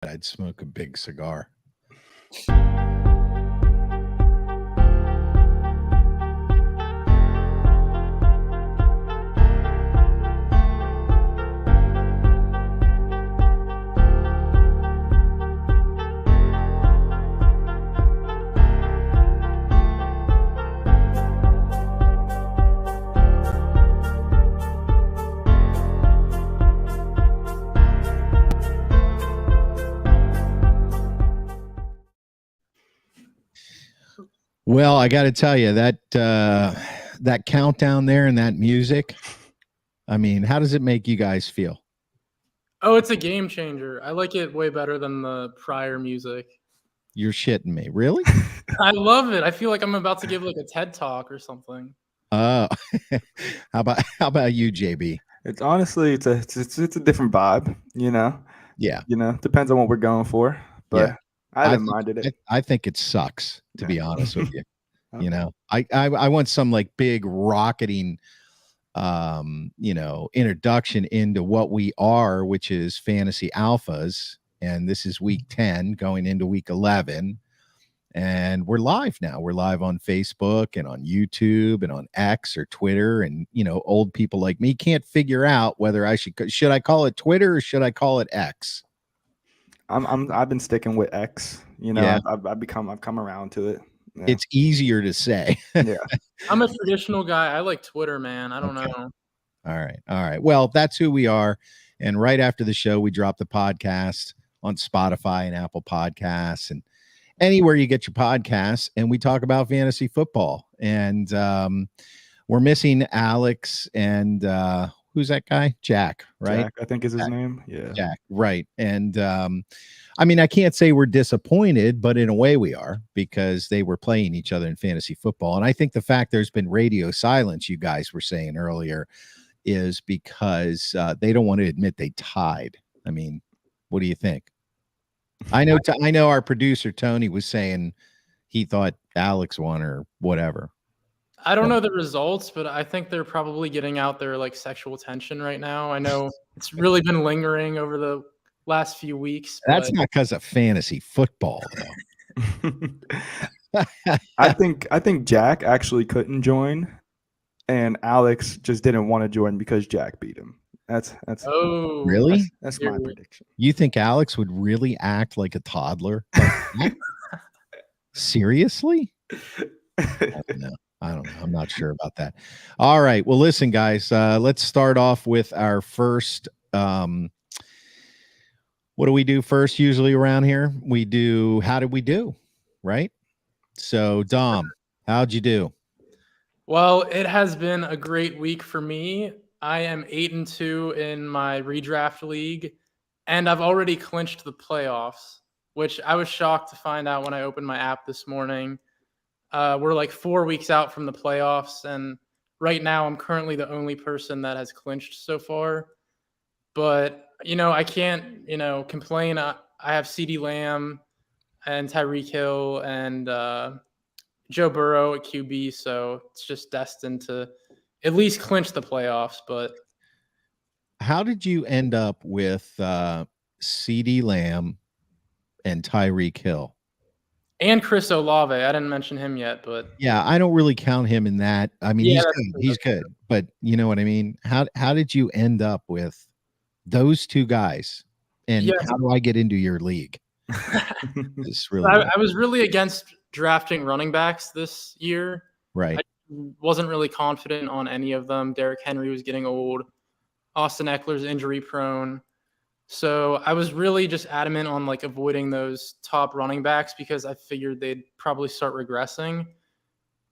I'd smoke a big cigar. Well, I got to tell you that countdown there and that music. I mean, how does it make you guys feel? Oh, it's a game changer. I like it way better than the prior music. You're shitting me, really? I love it. I feel like I'm about to give like a TED talk or something. How about you, JB? It's honestly it's a different vibe, you know. Yeah, Depends on what we're going for, but yeah. I haven't minded it. I think it sucks, to be honest with you. Okay. You know, I want some like big rocketing, introduction into what we are, which is fantasy alphas. And this is week 10 going into week 11. And we're live now. We're live on Facebook and on YouTube and on X or Twitter. And, old people like me can't figure out whether should I call it Twitter or should I call it X? I've been sticking with X. Yeah. I've come around to it. Yeah. It's easier to say. Yeah. I'm a traditional guy. I like Twitter, man. I don't know. All right. Well, that's who we are. And right after the show, we drop the podcast on Spotify and Apple Podcasts and anywhere you get your podcasts. And we talk about fantasy football. And we're missing Alex and who's that guy? Jack, right? Jack, I think is his name. Yeah. Jack, right. And I can't say we're disappointed, but in a way we are, because they were playing each other in fantasy football. And I think the fact there's been radio silence, you guys were saying earlier, is because they don't want to admit they tied. I mean, what do you think? I know our producer Tony was saying he thought Alex won or whatever. I don't know the results, but I think they're probably getting out their like sexual tension right now. I know it's really been lingering over the last few weeks. That's not because of fantasy football, though. I think Jack actually couldn't join, and Alex just didn't want to join because Jack beat him. That's really that's my prediction. You think Alex would really act like a toddler? Seriously? I don't know. I'm not sure about that. All right. Well, listen, guys, let's start off with our first. What do we do first usually around here? We do, how did we do? Right? So, Dom, how'd you do? Well, it has been a great week for me. I am 8-2 in my redraft league, and I've already clinched the playoffs, which I was shocked to find out when I opened my app this morning. We're like 4 weeks out from the playoffs, and right now I'm currently the only person that has clinched so far. But, I can't, complain. I have CeeDee Lamb and Tyreek Hill and Joe Burrow at QB, so it's just destined to at least clinch the playoffs. But how did you end up with CeeDee Lamb and Tyreek Hill? And Chris Olave. I didn't mention him yet, but yeah, I don't really count him in that. I mean, he's good, but you know what I mean? How did you end up with those two guys? And how do I get into your league? I was really against drafting running backs this year. Right. I wasn't really confident on any of them. Derrick Henry was getting old. Austin Eckler's injury prone. So I was really just adamant on like avoiding those top running backs because I figured they'd probably start regressing.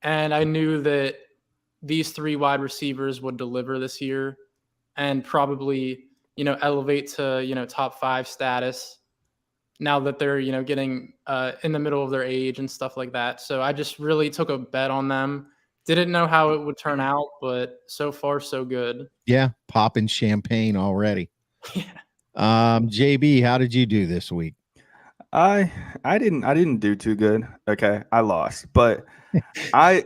And I knew that these three wide receivers would deliver this year and probably, elevate to, top 5 status now that they're, getting in the middle of their age and stuff like that. So I just really took a bet on them. Didn't know how it would turn out, but so far so good. Yeah. Popping champagne already. Yeah. JB, how did you do this week? I didn't do too good. Okay, I lost, but I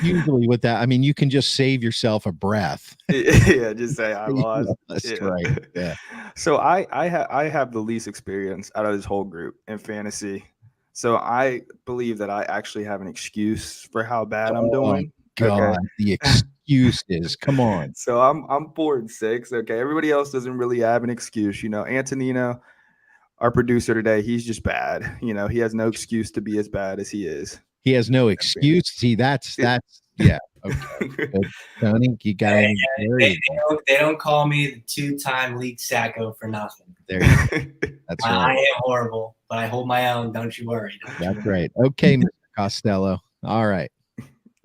Usually with that, I mean, you can just save yourself a breath. yeah, just say I You lost. lost, Yeah. right? Yeah. So I have the least experience out of this whole group in fantasy. So I believe that I actually have an excuse for how bad I'm Oh doing. Okay. God, the excuses. Come on. So I'm 4-6. Okay. Everybody else doesn't really have an excuse. Antonino, our producer today, he's just bad. He has no excuse to be as bad as he is. He has no excuse. See, that's yeah. Okay. Good. Tony, you got any? They don't call me the 2-time league sacco for nothing. There you go. That's I right. am horrible, but I hold my own. Don't you worry. That's right. Okay, Mr. Costello. All right.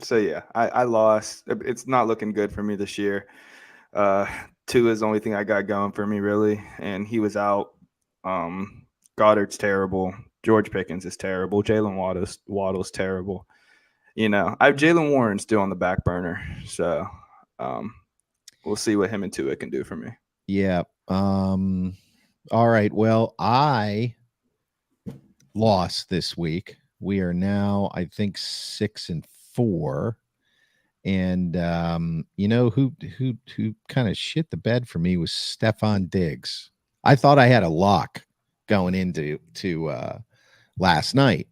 So yeah, I lost. It's not looking good for me this year. Two is the only thing I got going for me really, and he was out. Goddard's terrible. George Pickens is terrible. Jalen Waddle's terrible. I have Jalen Warren still on the back burner, so we'll see what him and Tua can do for me. Yeah. All right. Well, I lost this week. We are now, I think, 6-4. And who kind of shit the bed for me was Stephon Diggs. I thought I had a lock going into last night.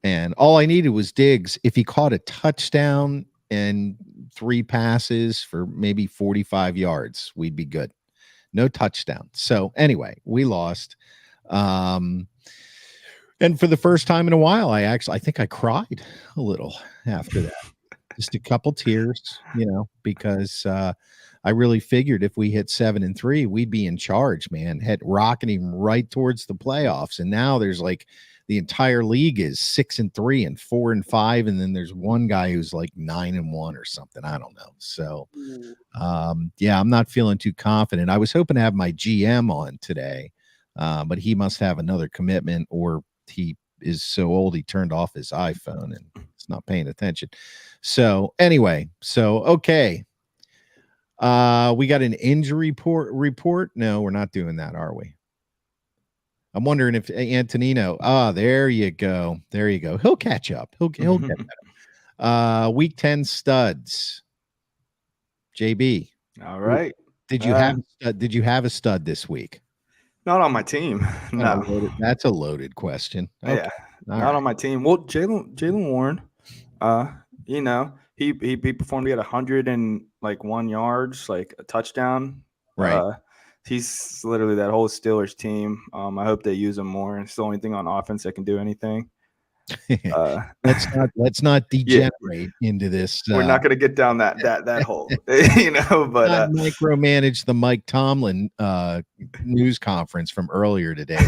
And all I needed was Diggs. If he caught a touchdown and 3 passes for maybe 45 yards, we'd be good. No touchdown. So anyway, we lost. And for the first time in a while, I think I cried a little after that. Just a couple tears, because I really figured if we hit 7-3, we'd be in charge, man. Rocketing right towards the playoffs. And now there's like the entire league is 6-3 and 4-5, and then there's one guy who's like 9-1 or something. I don't know. So, I'm not feeling too confident. I was hoping to have my GM on today, but he must have another commitment, or he is so old he turned off his iPhone and it's not paying attention. So anyway, okay. We got an injury report. No, we're not doing that, are we? I'm wondering if Antonino. There you go. He'll catch up. He'll get better. Week 10 studs. JB. All right. Did you have a stud this week? Not on my team. No. That's a loaded question. Okay. Yeah. Not on my team. Well, Jalen Warren, he performed. He had 101 yards, like a touchdown. Right. He's literally that whole Steelers team. I hope they use him more. It's the only thing on offense that can do anything. Let's not degenerate into this. We're not going to get down that hole, But not micromanage the Mike Tomlin news conference from earlier today.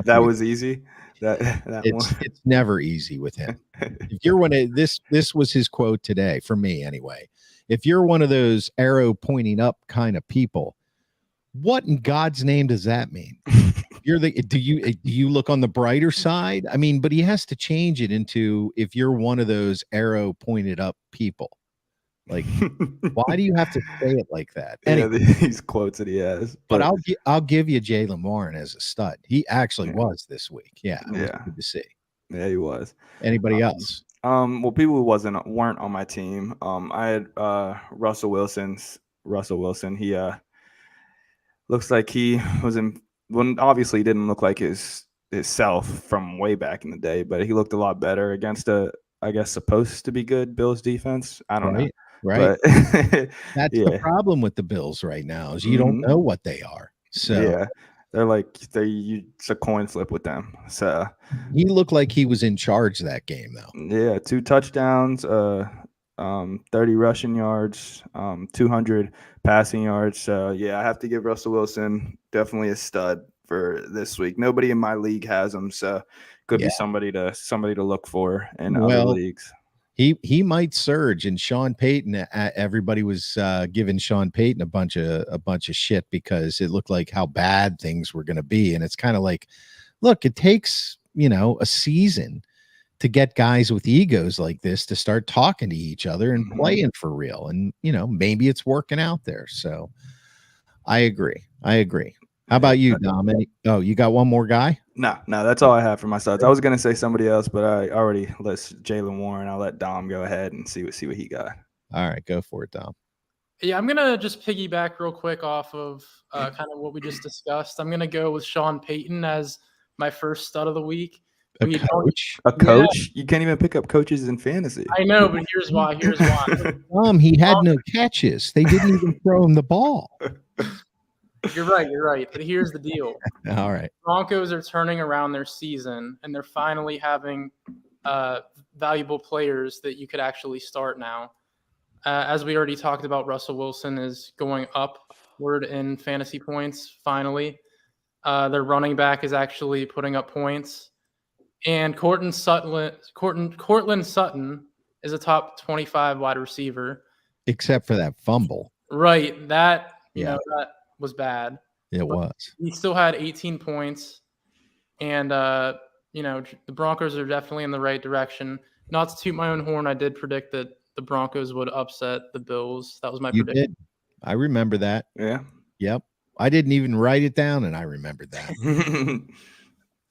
That was easy. It's never easy with him. If you're one of this was his quote today for me anyway. If you're one of those arrow pointing up kind of people, what in God's name does that mean? Do you look on the brighter side? I mean, but he has to change it into, if you're one of those arrow pointed up people. Like, why do you have to say it like that? Anyway, these quotes that he has. But I'll give you Jalen Warren as a stud. He actually was this week. Yeah, it was good to see. Yeah, he was. Anybody else? Well, people who weren't on my team. I had Russell Wilson. He looks like he was in. Well, obviously, he didn't look like his self from way back in the day, but he looked a lot better against I guess, supposed to be good Bills defense. I don't know. Right. But, that's the problem with the Bills right now is you don't know what they are. So yeah, they're like it's a coin flip with them. So he looked like he was in charge of that game, though. Yeah, 2 touchdowns, 30 rushing yards, 200 passing yards. So yeah, I have to give Russell Wilson definitely a stud for this week. Nobody in my league has him, so could be somebody to look for in other leagues. He might surge, and Sean Payton. Everybody was giving Sean Payton a bunch of shit because it looked like how bad things were going to be, and it's kind of like, look, it takes a season to get guys with egos like this to start talking to each other and playing for real, and maybe it's working out there. So I agree. How about you, Domenic? Oh, you got one more guy? No, that's all I have for my studs. I was gonna say somebody else, but I already list Jalen Warren. I'll let Dom go ahead and see what he got. All right, go for it, Dom. Yeah, I'm gonna just piggyback real quick off of kind of what we just discussed. I'm gonna go with Sean Payton as my first stud of the week. A We don't- coach? A coach? You can't even pick up coaches in fantasy. I know, but here's why. He had no catches. They didn't even throw him the ball. You're right. But here's the deal. All right. Broncos are turning around their season, and they're finally having valuable players that you could actually start now. As we already talked about, Russell Wilson is going upward in fantasy points, finally. Their running back is actually putting up points. And Courtland Sutton is a top 25 wide receiver. Except for that fumble. Right. That, Yeah. that was bad. It was. He still had 18 points. And, the Broncos are definitely in the right direction. Not to toot my own horn, I did predict that the Broncos would upset the Bills. That was my prediction. Did. I remember that. Yeah. Yep. I didn't even write it down, and I remembered that.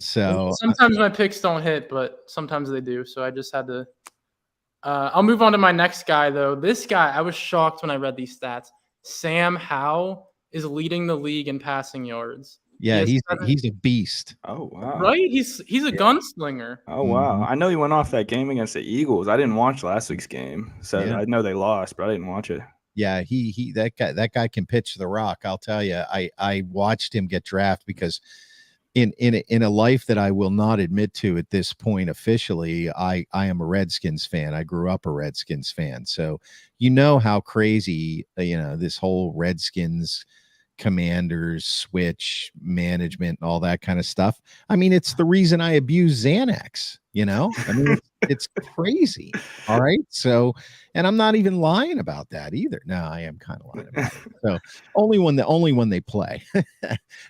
So sometimes my picks don't hit, but sometimes they do. So I just had to. I'll move on to my next guy, though. This guy, I was shocked when I read these stats. Sam Howell is leading the league in passing yards. yeah, he's a beast. Oh wow. Right? He's a gunslinger. Oh wow. Mhm. I know he went off that game against the Eagles. I didn't watch last week's game. So Yeah. I know they lost, but I didn't watch it. Yeah, that guy can pitch the rock. I'll tell you. I watched him get drafted because in a life that I will not admit to at this point officially, I am a Redskins fan. I grew up a Redskins fan. So you know how crazy this whole Redskins Commanders switch management and all that kind of stuff. I mean, it's the reason I abuse Xanax, I mean, it's crazy. All right. So, and I'm not even lying about that either. No, I am kind of lying about it. So only when they play.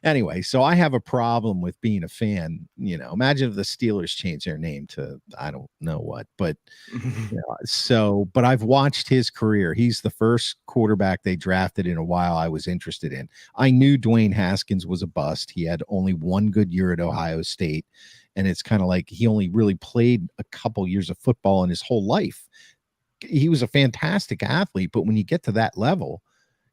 Anyway, so I have a problem with being a fan. Imagine if the Steelers changed their name to I don't know what, but but I've watched his career. He's the first quarterback they drafted in a while I was interested in. I knew Dwayne Haskins was a bust. He had only one good year at Ohio State. And it's kind of like he only really played a couple years of football in his whole life. He was a fantastic athlete, but when you get to that level,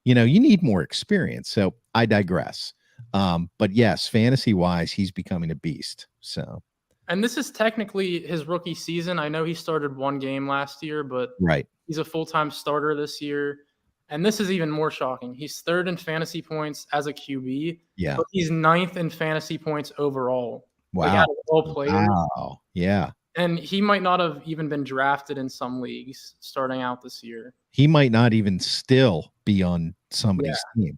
you need more experience. So I digress. But yes, fantasy wise, he's becoming a beast. So, and this is technically his rookie season. I know he started one game last year, but right, he's a full-time starter this year. And this is even more shocking. He's third in fantasy points as a QB. Yeah, but he's ninth in fantasy points overall. Wow. Like out of all players. Wow. Yeah. And he might not have even been drafted in some leagues starting out this year. He might not even still be on somebody's team.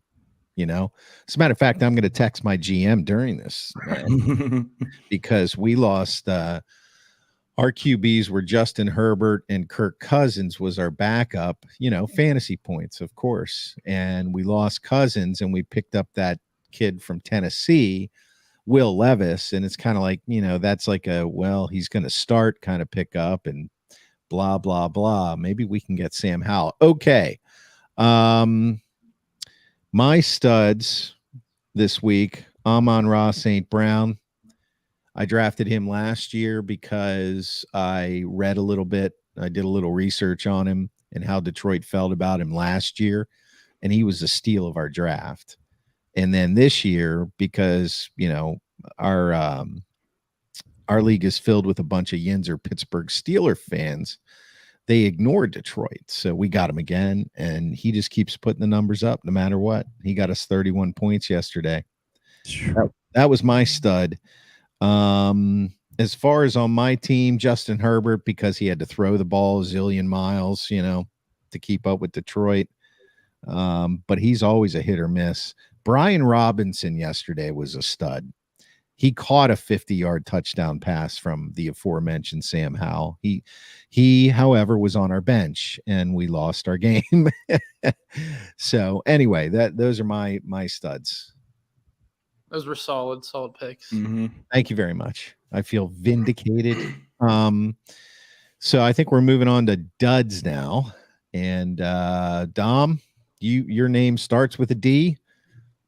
As a matter of fact, I'm going to text my GM during this because we lost our QBs were Justin Herbert and Kirk Cousins was our backup, fantasy points, of course. And we lost Cousins and we picked up that kid from Tennessee, Will Levis, and it's kind of like, that's like he's going to start kind of pick up and blah, blah, blah. Maybe we can get Sam Howell. Okay. My studs this week, Amon-Ra St. Brown. I drafted him last year because I read a little bit. I did a little research on him and how Detroit felt about him last year, and he was a steal of our draft. And then this year, because our league is filled with a bunch of Yinzer Pittsburgh Steeler fans, they ignored Detroit. So we got him again, and he just keeps putting the numbers up no matter what. He got us 31 points yesterday. That was my stud. As far as on my team, Justin Herbert, because he had to throw the ball a zillion miles, to keep up with Detroit. But he's always a hit or miss. Brian Robinson yesterday was a stud. He caught a 50-yard touchdown pass from the aforementioned Sam Howell. He, however, was on our bench and we lost our game. So anyway, those are my studs. Those were solid picks. Mm-hmm. Thank you very much. I feel vindicated. So I think we're moving on to duds now. And Dom, your name starts with a D.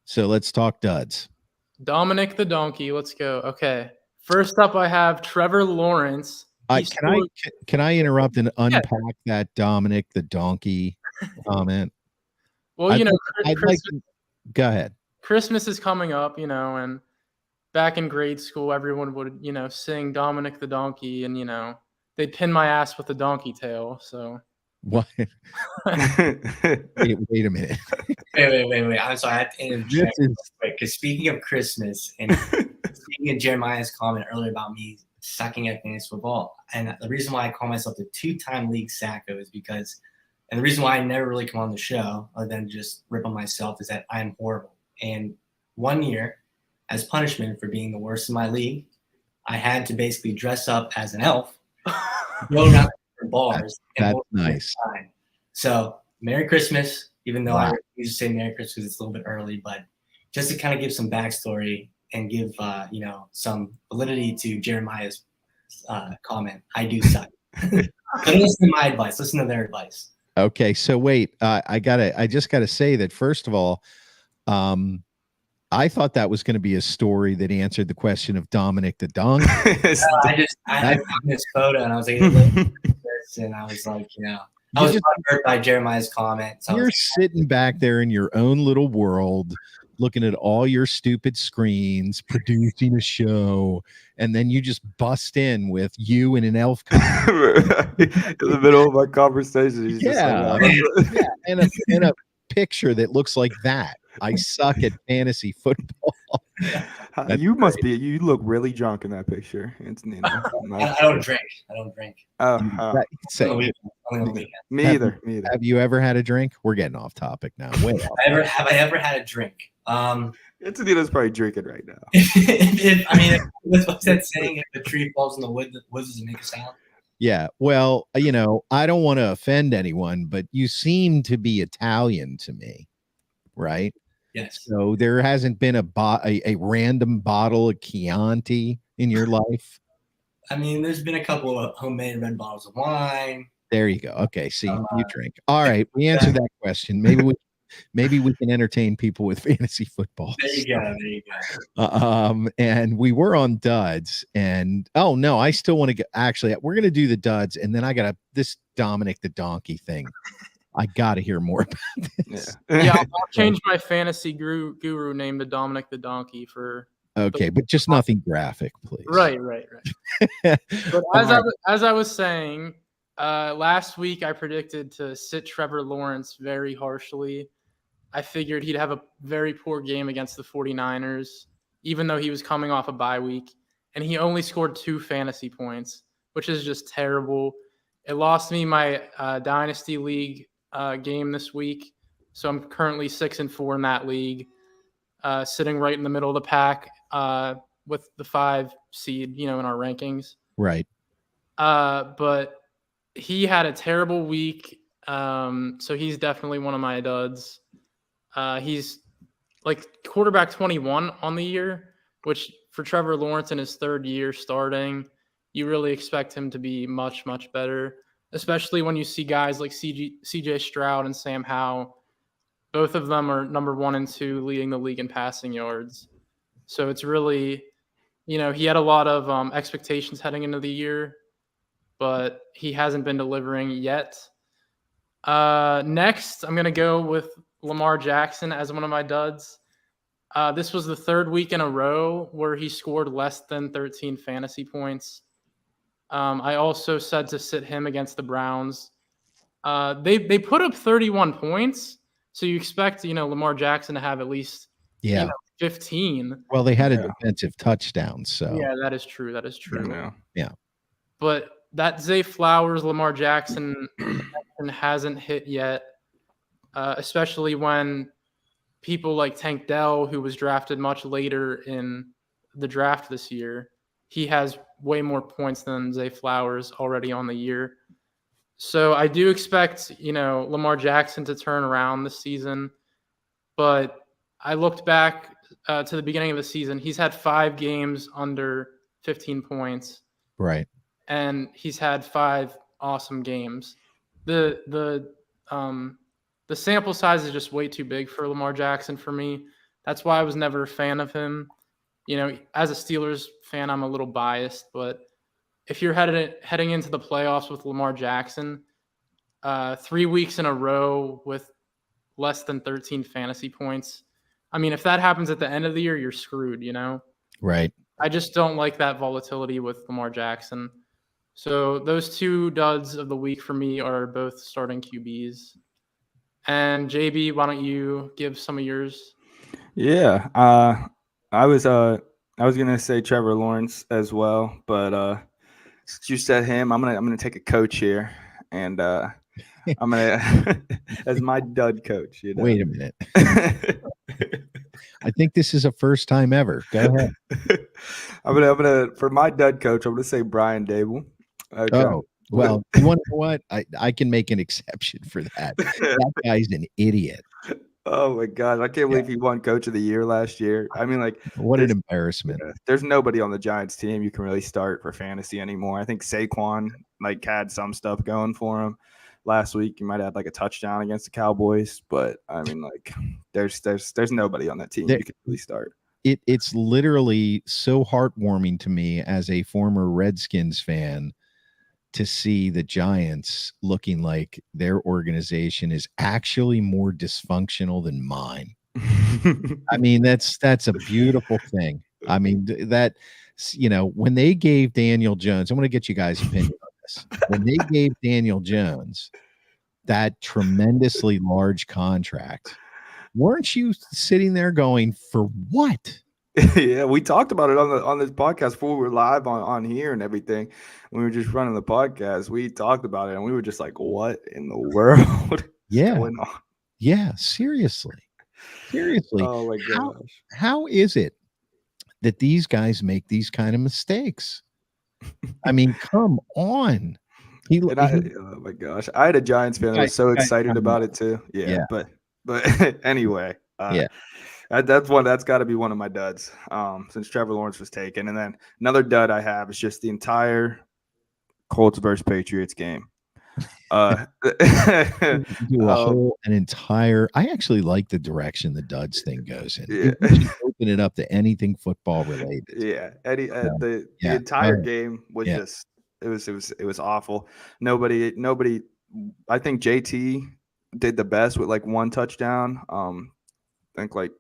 So let's talk duds. Dominic the Donkey. Let's go. Okay. First up, I have Trevor Lawrence. Can I interrupt and unpack that Dominic the Donkey comment? Well, Go ahead. Christmas is coming up, and back in grade school, everyone would, sing Dominic the Donkey, and, they'd pin my ass with a donkey tail. So what? wait a minute. Wait. I'm sorry. I have to interject quick because speaking of Christmas and speaking of Jeremiah's comment earlier about me sucking at fantasy football, and the reason why I call myself the 2-time league sacco is because, and the reason why I never really come on the show other than just rip on myself is that I'm horrible. And one year, as punishment for being the worst in my league, I had to basically dress up as an elf, go around bars. That's nice. So Merry Christmas, even though I refuse to say Merry Christmas because it's a little bit early, but just to kind of give some backstory and give some validity to Jeremiah's comment, I do suck. But listen to my advice. Listen to their advice. Okay, so wait, I just gotta say that first of all, I thought that was going to be a story that answered the question of Dominic the Donkey. I found this photo and I was like, and I was like, I was hurt by Jeremiah's comment. So you're sitting back there in your own little world, looking at all your stupid screens, producing a show, and then you just bust in with you in an elf costume. In the middle of our conversation. And a picture that looks like that. I suck at fantasy football. You look really drunk in that picture. It's I don't drink. Me either. Have you ever had a drink? We're getting off topic now. Have I ever had a drink? Antonino's probably drinking right now. What's that saying? If the tree falls in the woods doesn't make a sound. Yeah, well, I don't want to offend anyone, but you seem to be Italian to me, right? Yes. So there hasn't been a random bottle of Chianti in your life? There's been a couple of homemade red bottles of wine. There you go. Okay, see, you drink. All right, we answered that question. Maybe we can entertain people with fantasy football. There you go. And we were on duds, and I still want to get. Actually, we're gonna do the duds, and then I got this Dominic the Donkey thing. I got to hear more about this. Yeah, I'll change my fantasy guru name to Dominic the Donkey for. Okay, but just nothing graphic, please. Right. But as I was saying, last week I predicted to sit Trevor Lawrence very harshly. I figured he'd have a very poor game against the 49ers, even though he was coming off a bye week, and he only scored 2 fantasy points, which is just terrible. It lost me my Dynasty League game this week, so I'm currently 6-4 in that league, sitting right in the middle of the pack with the 5 seed, in our rankings. Right. But he had a terrible week, so he's definitely one of my duds. He's like quarterback 21 on the year, which for Trevor Lawrence in his 3rd year starting, you really expect him to be much, much better, especially when you see guys like CJ Stroud and Sam Howell. Both of them are number 1 and 2 leading the league in passing yards. So it's really, he had a lot of expectations heading into the year, but he hasn't been delivering yet. Next, I'm going to go with Lamar Jackson as one of my duds. This was the 3rd week in a row where he scored less than 13 fantasy points. I also said to sit him against the Browns. They put up 31 points, so you expect Lamar Jackson to have at least 15. Well, they had a defensive touchdown, so yeah, that is true. Yeah. But that Zay Flowers, Lamar Jackson hasn't hit yet, especially when people like Tank Dell, who was drafted much later in the draft this year, he has way more points than Zay Flowers already on the year. So I do expect, Lamar Jackson to turn around this season. But I looked back to the beginning of the season. He's had 5 games under 15 points. Right. And he's had 5 awesome games. The sample size is just way too big for Lamar Jackson for me. That's why I was never a fan of him. as a Steelers fan, I'm a little biased, but if you're heading into the playoffs with Lamar Jackson, 3 weeks in a row with less than 13 fantasy points, I mean, if that happens at the end of the year, you're screwed, Right. I just don't like that volatility with Lamar Jackson. So those 2 duds of the week for me are both starting QBs. And JB, why don't you give some of yours? Yeah, I was gonna say Trevor Lawrence as well, but since you said him, I'm gonna take a coach here, and I'm gonna as my dud coach. Wait a minute. I think this is a first time ever. Go ahead. I'm gonna for my dud coach, I'm gonna say Brian Dable. Okay. Oh, well, you want to know what? I can make an exception for that. That guy's an idiot. Oh my God, I can't believe he won Coach of the Year last year. I mean, like, what an embarrassment. There's nobody on the Giants team you can really start for fantasy anymore. I think Saquon had some stuff going for him last week. He might have like a touchdown against the Cowboys, but I mean, there's nobody on that team you can really start. It's literally so heartwarming to me as a former Redskins fan to see the Giants looking like their organization is actually more dysfunctional than mine. I mean, that's a beautiful thing. I mean, that, when they gave Daniel Jones, I'm going to get you guys' opinion on this. When they gave Daniel Jones that tremendously large contract, weren't you sitting there going, for what? Yeah, we talked about it on this podcast before we were live on here and everything. When we were just running the podcast, we talked about it and we were just like, "What in the world is going on?" Yeah, seriously. Oh my gosh! How is it that these guys make these kind of mistakes? I mean, come on. Oh my gosh! I had a Giants fan that was so excited about it too. Yeah. But anyway, that's got to be one of my duds since Trevor Lawrence was taken. And then another dud I have is just the entire Colts versus Patriots game. I actually like the direction the duds thing goes in. Yeah. Open it up to anything football related. Yeah, Eddie. The entire game was just it was awful. Nobody. I think JT did the best with like one touchdown. I think like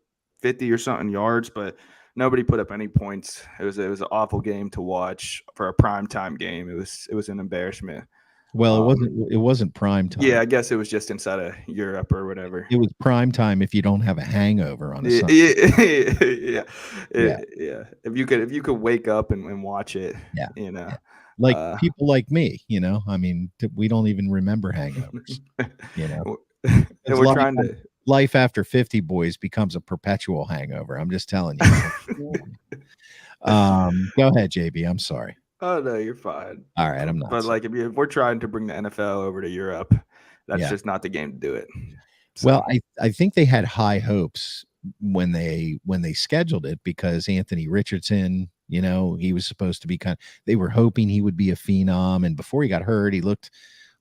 50 or something yards, but nobody put up any points. It was an awful game to watch for a primetime game. It was an embarrassment. Well, it wasn't prime time. Yeah, I guess it was just inside of Europe or whatever. It was prime time if you don't have a hangover on a Sunday. Yeah. If you could wake up and watch it, like people like me, I mean, we don't even remember hangovers. And we're trying to. Life after 50 boys becomes a perpetual hangover. I'm just telling you. Go ahead, JB. I'm sorry. Oh no, you're fine. All right, I'm not. But like, if we're trying to bring the NFL over to Europe, that's just not the game to do it. So. Well, I think they had high hopes when they scheduled it because Anthony Richardson, he was supposed to be they were hoping he would be a phenom, and before he got hurt, he looked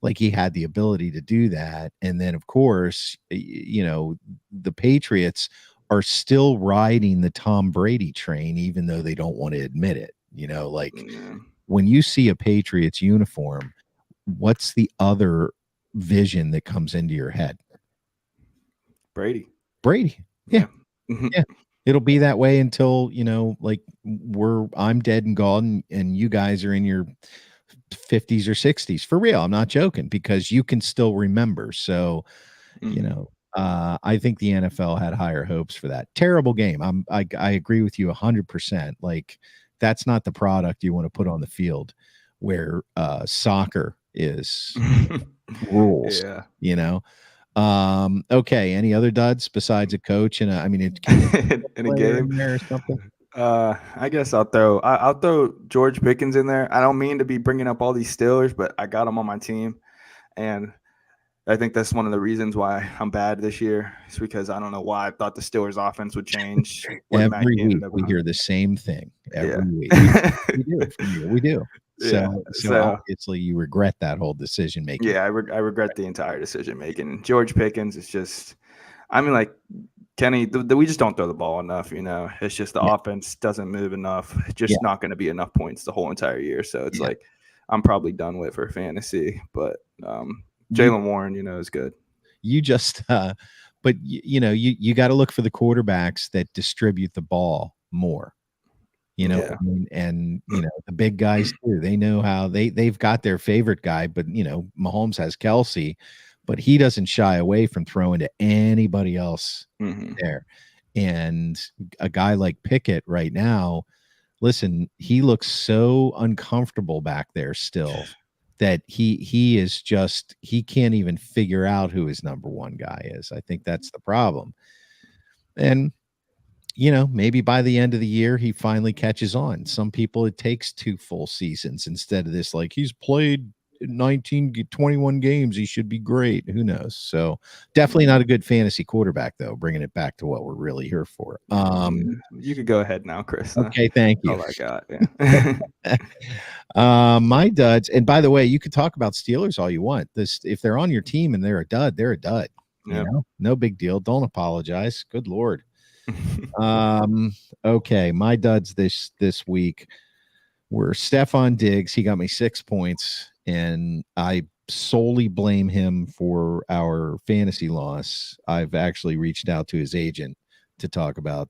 like he had the ability to do that. And then, of course, the Patriots are still riding the Tom Brady train, even though they don't want to admit it. When you see a Patriots uniform, what's the other vision that comes into your head? Brady. Yeah. Yeah. It'll be that way until, I'm dead and gone and you guys are in your 50s or 60s. For real. I'm not joking, because you can still remember. So, I think the NFL had higher hopes for that. Terrible game. I agree with you 100%. Like, that's not the product you want to put on the field where soccer is rules, Okay. Any other duds besides a coach and in a game or something? I guess I'll throw George Pickens in there. I don't mean to be bringing up all these Steelers, but I got him on my team, and I think that's one of the reasons why I'm bad this year. It's because I don't know why I thought the Steelers' offense would change. Every week we hear the same thing. Every week we do. So obviously you regret that whole decision making. Yeah, I regret the entire decision making. George Pickens is just, I mean, like, Kenny, we just don't throw the ball enough. It's just the offense doesn't move enough. It's just not going to be enough points the whole entire year. So it's like I'm probably done with for fantasy. But Jaylen Warren, is good. You just, but you got to look for the quarterbacks that distribute the ball more. I mean, and the big guys too. They know how they've got their favorite guy, but Mahomes has Kelsey, but he doesn't shy away from throwing to anybody else there. And a guy like Pickett right now, listen, he looks so uncomfortable back there still that he can't even figure out who his number one guy is. I think that's the problem. And maybe by the end of the year, he finally catches on. Some people, it takes 2 full seasons instead of this, like he's played 21 games. He should be great. Who knows? So definitely not a good fantasy quarterback, though, bringing it back to what we're really here for. You could go ahead now, Chris. Okay, thank you. Oh, my God. Yeah. My duds. And by the way, you could talk about Steelers all you want. If they're on your team and they're a dud, they're a dud. Yep. No big deal. Don't apologize. Good Lord. Okay, my duds this week were Stephon Diggs. He got me 6 points, and I solely blame him for our fantasy loss. I've actually reached out to his agent to talk about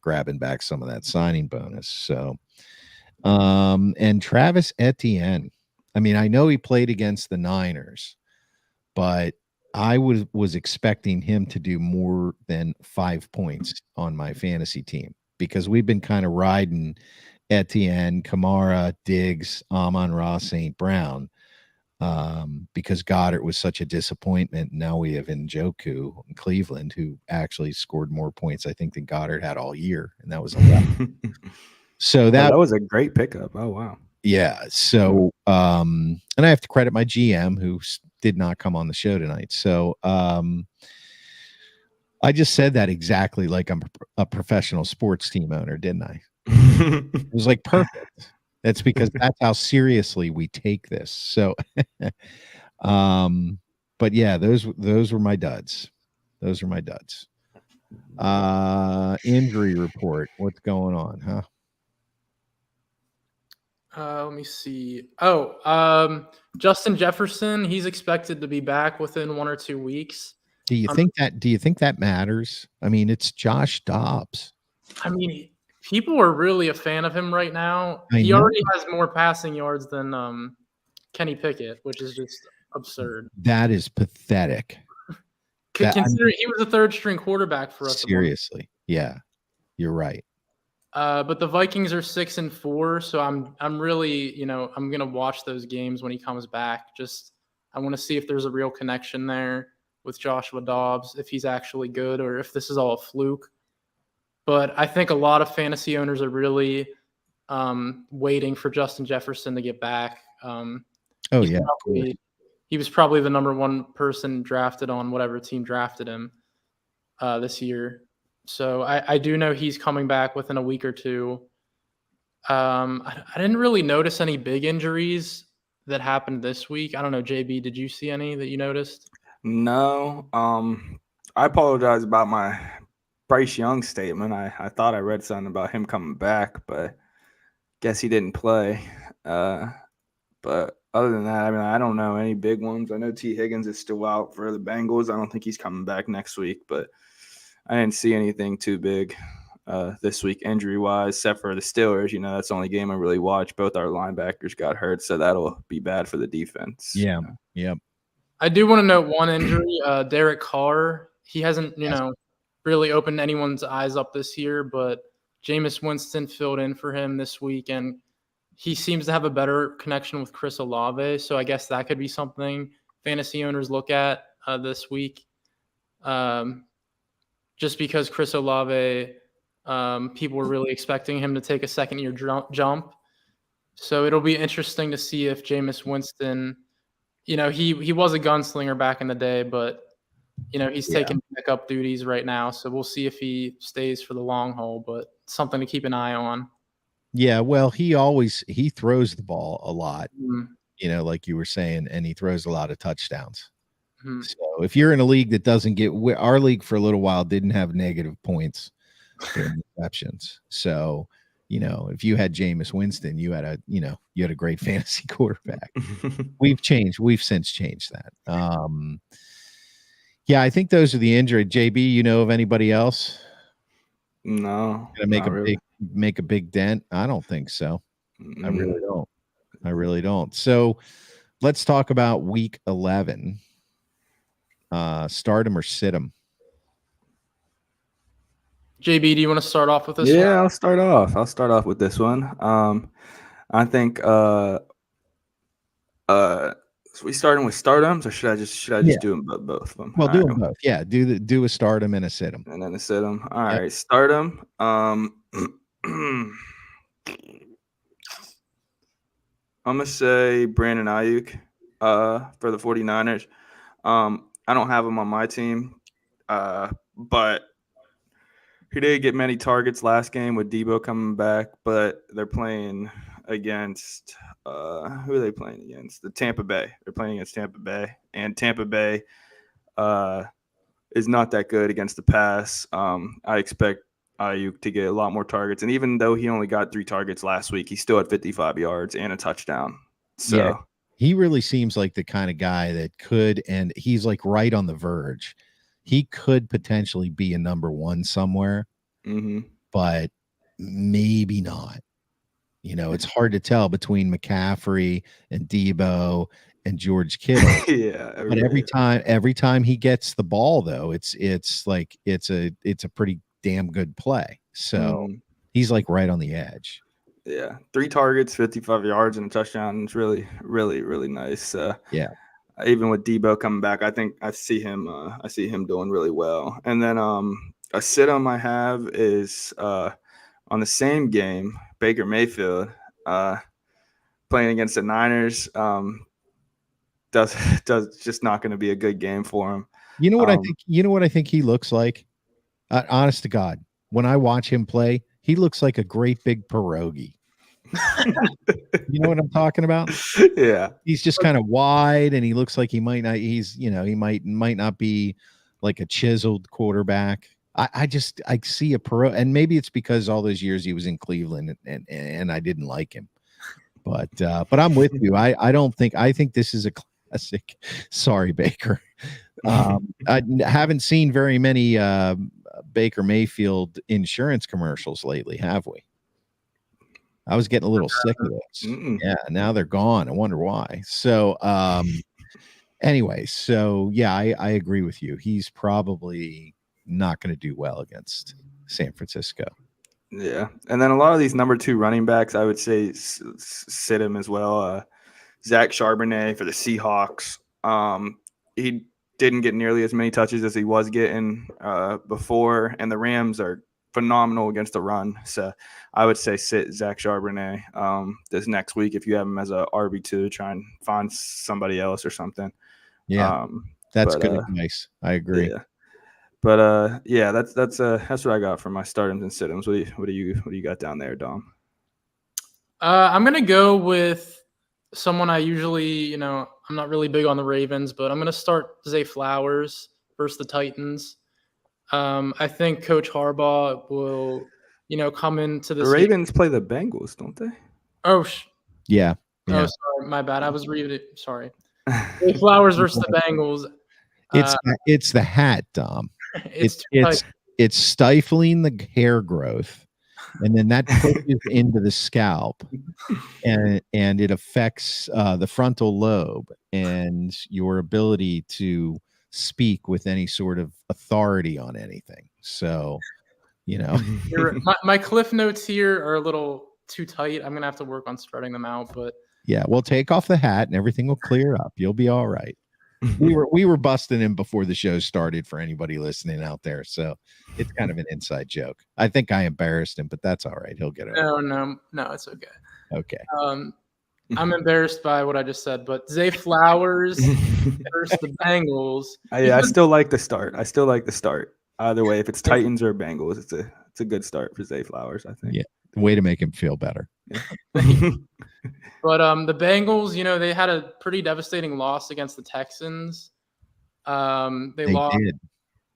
grabbing back some of that signing bonus. So, and Travis Etienne. I mean, I know he played against the Niners, but I was expecting him to do more than 5 points on my fantasy team because we've been kind of riding Etienne, Kamara, Diggs, Amon-Ra, St. Brown because Goddard was such a disappointment. Now we have Njoku in Cleveland who actually scored more points, I think, than Goddard had all year, and that was 11. So that was a great pickup. Oh, wow. Yeah. So, and I have to credit my GM who did not come on the show tonight. So, I just said that exactly like I'm a professional sports team owner, didn't I? It was like perfect. That's because that's how seriously we take this. So, but yeah, those were my duds. Those are my duds. Injury report. What's going on, huh? Let me see. Justin Jefferson, he's expected to be back within 1 or 2 weeks. Do you think that matters? I mean, it's Josh Dobbs. I mean, people are really a fan of him right now. He already has more passing yards than Kenny Pickett, which is just absurd. That is pathetic. Considering he was a third-string quarterback for us. Seriously, yeah, you're right. But the Vikings are 6-4, so I'm really, I'm gonna watch those games when he comes back. I want to see if there's a real connection there with Joshua Dobbs, if he's actually good or if this is all a fluke. But I think a lot of fantasy owners are really waiting for Justin Jefferson to get back. He was probably the number 1 person drafted on whatever team drafted him this year. So I do know he's coming back within a week or two. I didn't really notice any big injuries that happened this week. I don't know, JB, did you see any that you noticed? No. I apologize about my Bryce Young statement. I thought I read something about him coming back, but guess he didn't play. But other than that, I mean, I don't know any big ones. I know T. Higgins is still out for the Bengals. I don't think he's coming back next week, but I didn't see anything too big this week injury-wise, except for the Steelers. That's the only game I really watched. Both our linebackers got hurt, so that'll be bad for the defense. Yeah, yep. I do want to note one injury, Derek Carr. He hasn't, really opened anyone's eyes up this year, but Jameis Winston filled in for him this week, and he seems to have a better connection with Chris Olave, so I guess that could be something fantasy owners look at this week. Just because Chris Olave, people were really expecting him to take a second-year jump. So it'll be interesting to see if Jameis Winston, he was a gunslinger back in the day, but, he's taking pickup duties right now. So we'll see if he stays for the long haul, but something to keep an eye on. Yeah, well, he throws the ball a lot, like you were saying, and he throws a lot of touchdowns. Mhm. So if you're in a league that doesn't get our league for a little while didn't have negative points for interceptions. So, if you had Jameis Winston, you had a great fantasy quarterback. We've since changed that. Yeah, I think those are the injured. JB, you know of anybody else No, gonna make not really. make a big dent? I don't think so. I Mm. really don't. I really don't. So let's talk about week 11. Start him or sit him. JB, do you want to start off with this Yeah, one? I'll start off. I'll start off with this one. I think so we starting with stardoms, or should I just do them both of them? Well, All do right. them both. Yeah, do a start him and a sit him. And then a sit them. All Yep. right, start them. I'm gonna say Brandon Ayuk for the 49ers. I don't have him on my team, but he didn't get many targets last game with Debo coming back, but they're playing against who are they playing against? The Tampa Bay. They're playing against Tampa Bay, and Tampa Bay is not that good against the pass. I expect Ayuk to get a lot more targets, and even though he only got 3 targets last week, he still had 55 yards and a touchdown. So Yeah, he really seems like the kind of guy that could, and he's like right on the verge. He could potentially be a number 1 somewhere, but maybe not. It's hard to tell between McCaffrey and Debo and George Kittle. yeah, But every time he gets the ball, though, it's like it's a pretty damn good play. So he's like right on the edge. Yeah, 3 targets, 55 yards, and a touchdown. It's really, really, really nice. Yeah. Even with Debo coming back, I think I see him doing really well. And then a sit-em I have is on the same game, Baker Mayfield playing against the Niners. Does just not going to be a good game for him. You know what I think? You know what I think he looks like? Honest to God, when I watch him play, he looks like a great big pierogi. You know what I'm talking about? Yeah, he's just kind of wide, and he looks like he might not. He might not be like a chiseled quarterback. I see a pro, and maybe it's because all those years he was in Cleveland, and I didn't like him. But I'm with you. I think this is a classic. Sorry, Baker. I haven't seen very many Baker Mayfield insurance commercials lately, have we? I was getting a little sick of this. Yeah, now they're gone. I wonder why. So anyway, so yeah, I agree with you. He's probably not going to do well against San Francisco. Yeah, and then a lot of these number 2 running backs, I would say sit him as well. Zach Charbonnet for the Seahawks. He didn't get nearly as many touches as he was getting before, and the Rams are phenomenal against the run. So I would say sit Zach Charbonnet this next week if you have him as a RB2. Try and find somebody else or something. Yeah, that's good advice. I agree. Yeah. But yeah, that's what I got for my startums and sit-ems. What do you got down there, Dom? I'm gonna go with someone I usually, I'm not really big on the Ravens, but I'm gonna start Zay Flowers versus the Titans. I think Coach Harbaugh will, come into this. The Ravens play the Bengals, don't they? Oh, yeah. Oh, sorry, my bad. I was reading it. Sorry. Zay Flowers versus the Bengals. It's the hat, Dom. It's stifling the hair growth, and then that pushes into the scalp, and it affects the frontal lobe and your ability to speak with any sort of authority on anything. So, my cliff notes here are a little too tight. I'm gonna have to work on spreading them out, but yeah, we'll take off the hat and everything will clear up. You'll be all right. We were busting him before the show started for anybody listening out there, so it's kind of an inside joke. I think I embarrassed him, but that's all right. He'll get over. No, it's okay. Okay. I'm embarrassed by what I just said, but Zay Flowers versus the Bengals. I still like the start. Either way, if it's Titans or Bengals, it's a good start for Zay Flowers, I think. Yeah, way to make him feel better. Yeah. But the Bengals, they had a pretty devastating loss against the Texans. They They lost did.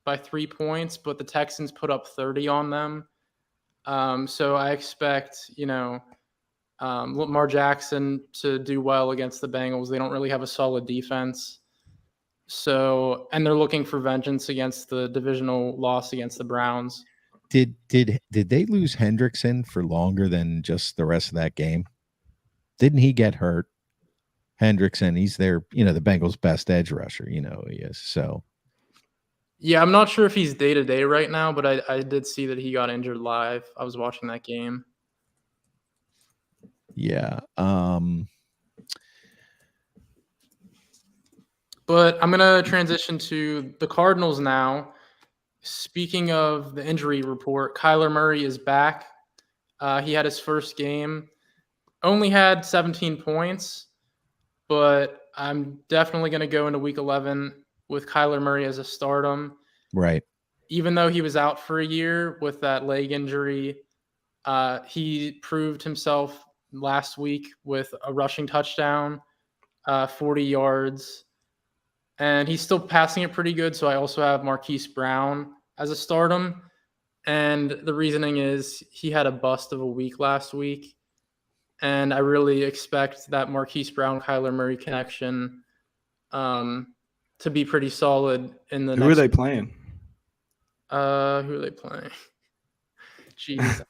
by 3 points, but the Texans put up 30 on them. So I expect, Lamar Jackson to do well against the Bengals. They don't really have a solid defense. So, and they're looking for vengeance against the divisional loss against the Browns. Did they lose Hendrickson for longer than just the rest of that game? Didn't he get hurt? Hendrickson, he's their, the Bengals' best edge rusher, he is. So yeah, I'm not sure if he's day-to-day right now, but I did see that he got injured live. I was watching that game. Yeah. But I'm going to transition to the Cardinals now. Speaking of the injury report, Kyler Murray is back. He had his first game, only had 17 points, but I'm definitely going to go into week 11 with Kyler Murray as a stardom. Right. Even though he was out for a year with that leg injury, he proved himself last week with a rushing touchdown, 40 yards, and he's still passing it pretty good. So I also have Marquise Brown as a stardom. And the reasoning is he had a bust of a week last week. And I really expect that Marquise Brown-Kyler Murray connection to be pretty solid in the Who are they playing? Who are they playing? Jeez.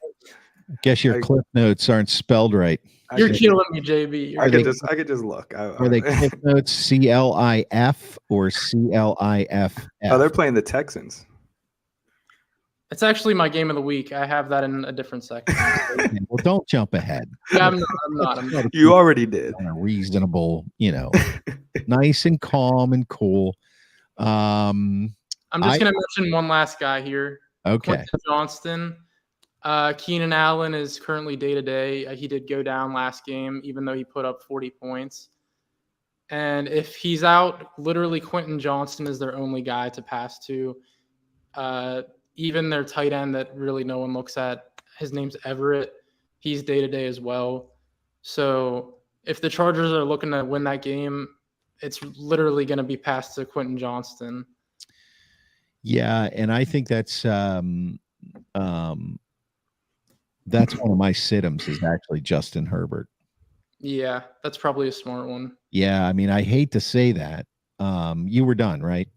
Guess your Cliff Notes aren't spelled right. You're killing me, JB. I could just look. Are they Cliff Notes CLIF or CLIF? Oh, they're playing the Texans. It's actually my game of the week. I have that in a different section. Well, don't jump ahead. Yeah, I'm not. You already did. On a reasonable, nice and calm and cool. I'm just going to mention one last guy here. Okay. Quentin Johnston. Keenan Allen is currently day-to-day. He did go down last game, even though he put up 40 points. And if he's out, literally Quentin Johnston is their only guy to pass to. Even their tight end that really no one looks at, his name's Everett. He's day-to-day as well. So if the Chargers are looking to win that game, it's literally going to be passed to Quentin Johnston. Yeah, and I think that's one of my sit-ems is actually Justin Herbert. Yeah, that's probably a smart one. Yeah, I mean, I hate to say that. You were done, right?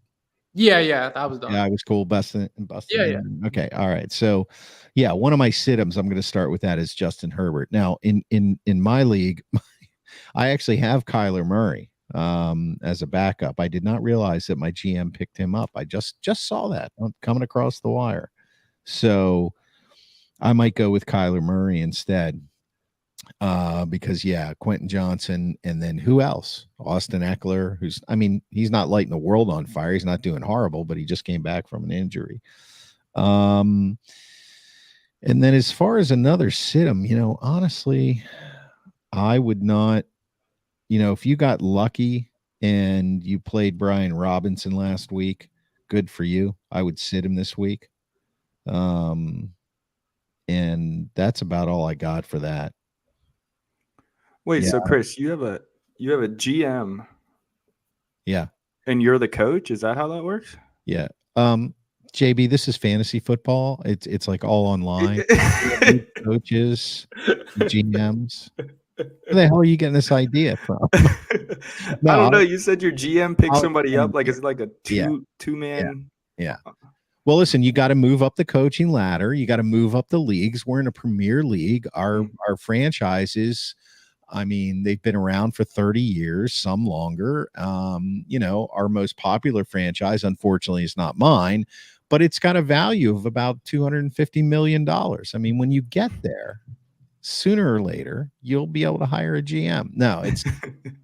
Yeah, I was done. Yeah, I was cool. Busting. Yeah. Okay, all right. So, yeah, one of my sit-ems, I'm going to start with that is Justin Herbert. Now, in my league, I actually have Kyler Murray as a backup. I did not realize that my GM picked him up. I just saw that coming across the wire. So I might go with Kyler Murray instead. Because Quentin Johnson, and then who else? Austin Eckler, he's not lighting the world on fire. He's not doing horrible, but he just came back from an injury. And then as far as another sit-em, honestly, I would not, if you got lucky and you played Brian Robinson last week, good for you. I would sit him this week. And that's about all I got for that. Wait, so Chris, you have a GM. Yeah. And you're the coach? Is that how that works? Yeah. JB, this is fantasy football. It's like all online. Coaches, GMs. Where the hell are you getting this idea from? No, I don't know. You said your GM picked somebody up. Like, is it like a two-man? Yeah. Well, listen, you got to move up the coaching ladder. You got to move up the leagues. We're in a premier league. Our franchises, they've been around for 30 years, some longer. Our most popular franchise, unfortunately, is not mine, but it's got a value of about $250 million. When you get there, sooner or later, you'll be able to hire a GM. No,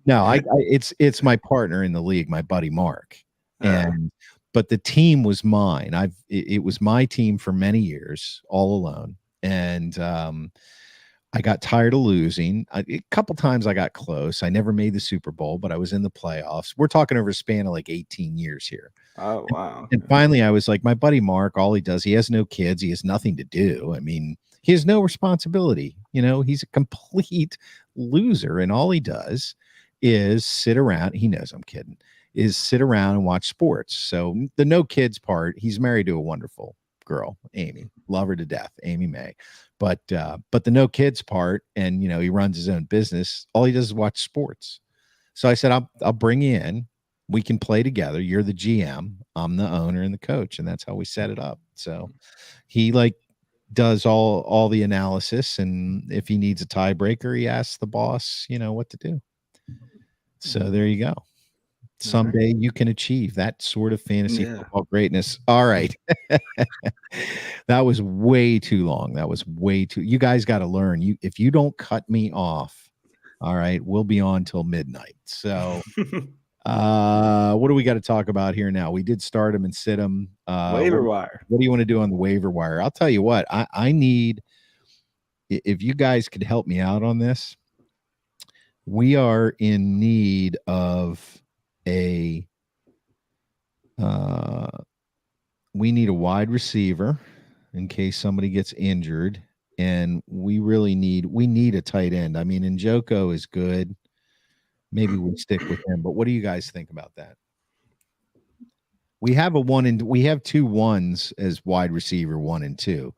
it's my partner in the league, my buddy Mark. But the team was mine. It was my team for many years, all alone. And I got tired of losing. A couple times I got close. I never made the Super Bowl, but I was in the playoffs. We're talking over a span of like 18 years here. Oh, wow. And finally, I was like, my buddy Mark, all he does, he has no kids. He has nothing to do. He has no responsibility. He's a complete loser. And all he does is sit around. He knows I'm kidding. is sit around and watch sports. So the no kids part, he's married to a wonderful girl, Amy. Love her to death, Amy May. But the no kids part, and he runs his own business. All he does is watch sports. So I said, I'll bring you in. We can play together. You're the GM. I'm the owner and the coach, and that's how we set it up. So he does all the analysis, and if he needs a tiebreaker, he asks the boss, what to do. So there you go. Someday you can achieve that sort of fantasy football greatness. All right. That was way too long. That was way too. You guys got to learn. If you don't cut me off, all right, we'll be on till midnight. So what do we got to talk about here now? We did start him and sit him. Waiver wire. What do you want to do on the waiver wire? I'll tell you what, I need, if you guys could help me out on this, we are in need of we need a wide receiver in case somebody gets injured, and we need a tight end. I mean, Njoku is good. Maybe we stick with him, but what do you guys think about that? We have we have 2 1s as wide receiver 1 and 2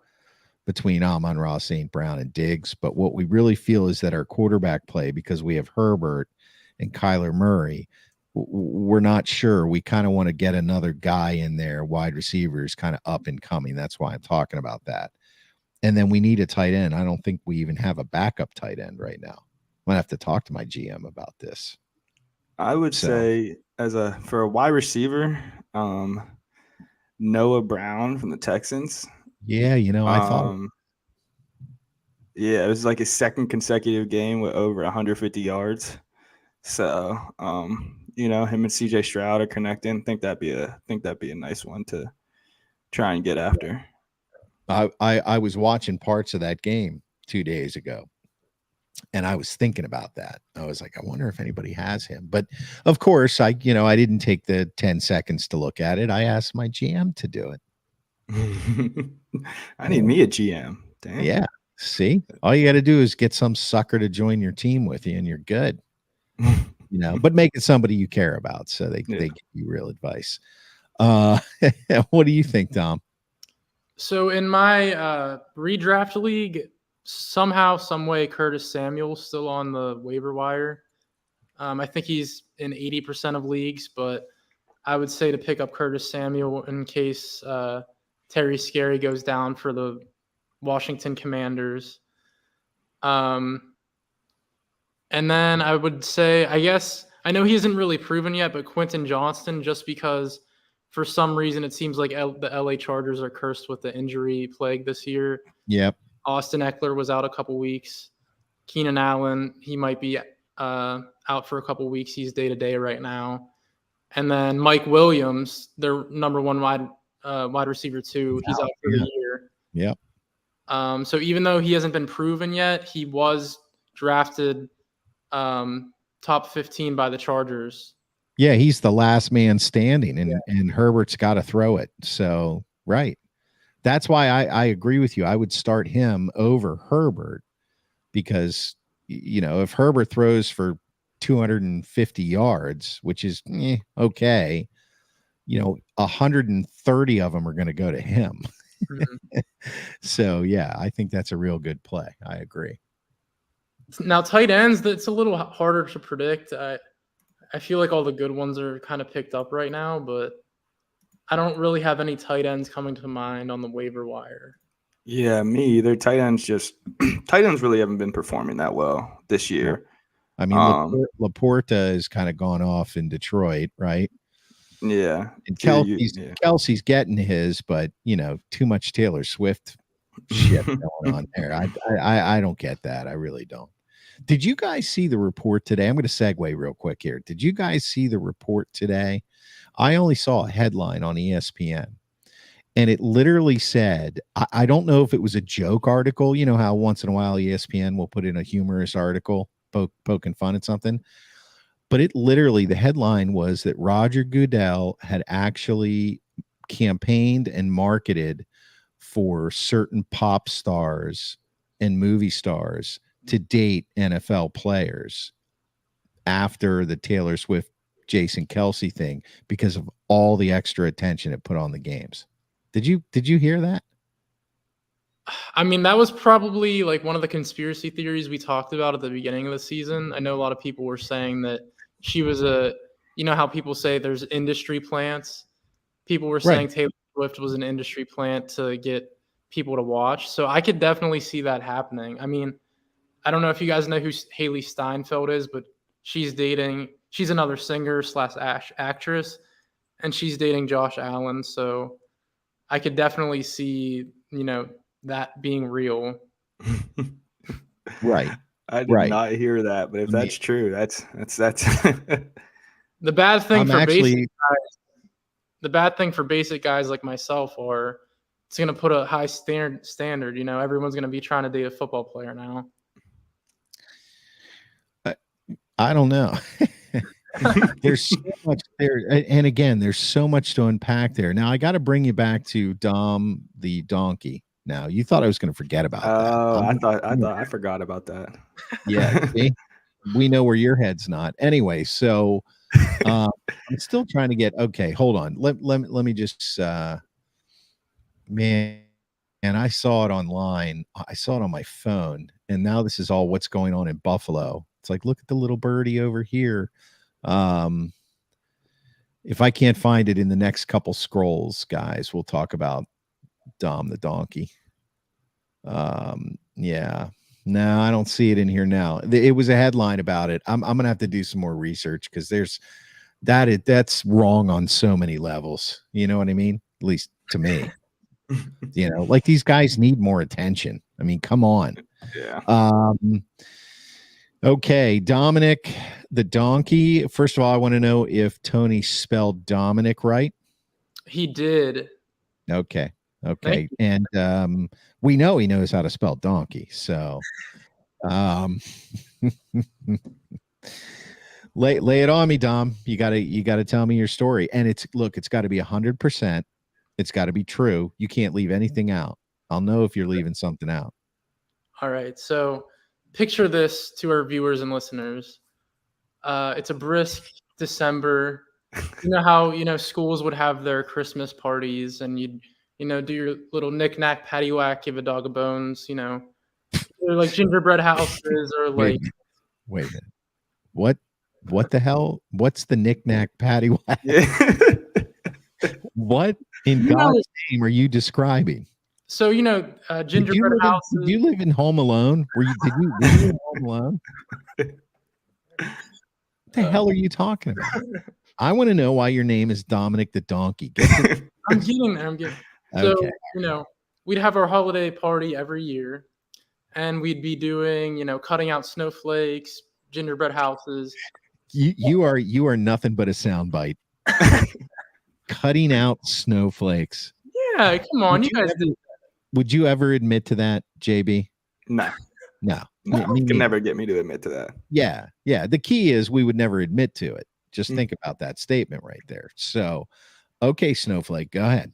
between Amon-Ra St. Brown and Diggs. But what we really feel is that our quarterback play, because we have Herbert and Kyler Murray, we're not sure. We kind of want to get another guy in there, wide receivers kind of up and coming. That's why I'm talking about that. And then we need a tight end. I don't think we even have a backup tight end right now. I'm gonna have to talk to my GM about this. I would say for a wide receiver, Noah Brown from the Texans. Yeah, I thought. Yeah, it was like his second consecutive game with over 150 yards. So, him and CJ Stroud are connecting. Think that'd be a nice one to try and get after. I was watching parts of that game 2 days ago, and I was thinking about that. I was like, I wonder if anybody has him. But of course, I didn't take the 10 seconds to look at it. I asked my GM to do it. I need me a GM. Damn. Yeah. See, all you got to do is get some sucker to join your team with you, and you're good. But make it somebody you care about, so they give you real advice. What do you think, Dom? So in my redraft league, somehow, some way, Curtis Samuel's still on the waiver wire. I think he's in 80% of leagues, but I would say to pick up Curtis Samuel in case Terry Scary goes down for the Washington Commanders. And then I would say, I know he isn't really proven yet, but Quentin Johnston, just because for some reason it seems like the LA Chargers are cursed with the injury plague this year. Yep. Austin Eckler was out a couple weeks. Keenan Allen, he might be out for a couple weeks. He's day-to-day right now. And then Mike Williams, their number 1 wide receiver 2, he's out for the year. Yep. So even though he hasn't been proven yet, he was drafted top 15 by the Chargers. Yeah, he's the last man standing, and Herbert's got to throw it. So, right. That's why I agree with you. I would start him over Herbert because, if Herbert throws for 250 yards, which is okay, 130 of them are going to go to him. Mm-hmm. So, yeah, I think that's a real good play. I agree. Now, tight ends, that's a little harder to predict. I feel like all the good ones are kind of picked up right now, but I don't really have any tight ends coming to mind on the waiver wire. Yeah, me either. Tight ends really haven't been performing that well this year. I mean, Laporta has kind of gone off in Detroit, right? Yeah. And Kelsey's getting his, but too much Taylor Swift shit going on there. I don't get that. I really don't. Did you guys see the report today? I'm going to segue real quick here. Did you guys see the report today? I only saw a headline on ESPN, and it literally said, I don't know if it was a joke article. You know how once in a while ESPN will put in a humorous article poking fun at something. But it literally, the headline was that Roger Goodell had actually campaigned and marketed for certain pop stars and movie stars to date NFL players after the Taylor Swift Jason Kelsey thing because of all the extra attention it put on the games. Did you hear that? I mean, that was probably like one of the conspiracy theories we talked about at the beginning of the season. I know a lot of people were saying that she was you know how people say there's industry plants? People were saying Taylor Swift was an industry plant to get people to watch. So I could definitely see that happening. I mean, I don't know if you guys know who Haley Steinfeld is, but she's another singer / actress, and she's dating Josh Allen. So I could definitely see, that being real. Right. I did not hear that, but if that's true, that's the bad thing for basic guys like myself are it's going to put a high standard. Everyone's going to be trying to date a football player now. I don't know. There's so much there. And again, there's so much to unpack there. Now I got to bring you back to Dom the donkey. Now you thought I was going to forget about that. I forgot about that. Yeah. See? We know where your head's not. Anyway, so I'm still trying to get, okay, hold on. Let me just, man, and I saw it online. I saw it on my phone. And now this is all what's going on in Buffalo. It's like, look at the little birdie over here. If I can't find it in the next couple scrolls, guys, we'll talk about Dom the donkey. Yeah. No, I don't see it in here now. It was a headline about it. I'm gonna have to do some more research because that's wrong on so many levels. You know what I mean? At least to me. Like these guys need more attention. I mean, come on. Yeah. Okay, Domenic the donkey. First of all, I want to know if Tony spelled Domenic right. He did. Okay. And we know he knows how to spell donkey. So lay it on me, Dom. You gotta tell me your story. And it's got to be 100%. It's got to be true. You can't leave anything out. I'll know if you're leaving something out. All right. So picture this to our viewers and listeners. It's a brisk December. You know how, schools would have their Christmas parties and you'd, do your little knick-knack, paddywhack, give a dog a bones, or like gingerbread houses or like. Wait a minute. What the hell? What's the knick-knack, paddywhack? Yeah. What in God's name are you describing? So, gingerbread houses. Did you live in Home Alone? Were you in Home Alone? What the hell are you talking about? I want to know why your name is Domenic the donkey. I'm getting there. Okay. So, we'd have our holiday party every year and we'd be doing, cutting out snowflakes, gingerbread houses. You are nothing but a soundbite. Cutting out snowflakes. Yeah, come on. Would you ever admit to that, JB? No. You can never get me to admit to that. Yeah. The key is we would never admit to it. Just think about that statement right there. So, okay, Snowflake, go ahead.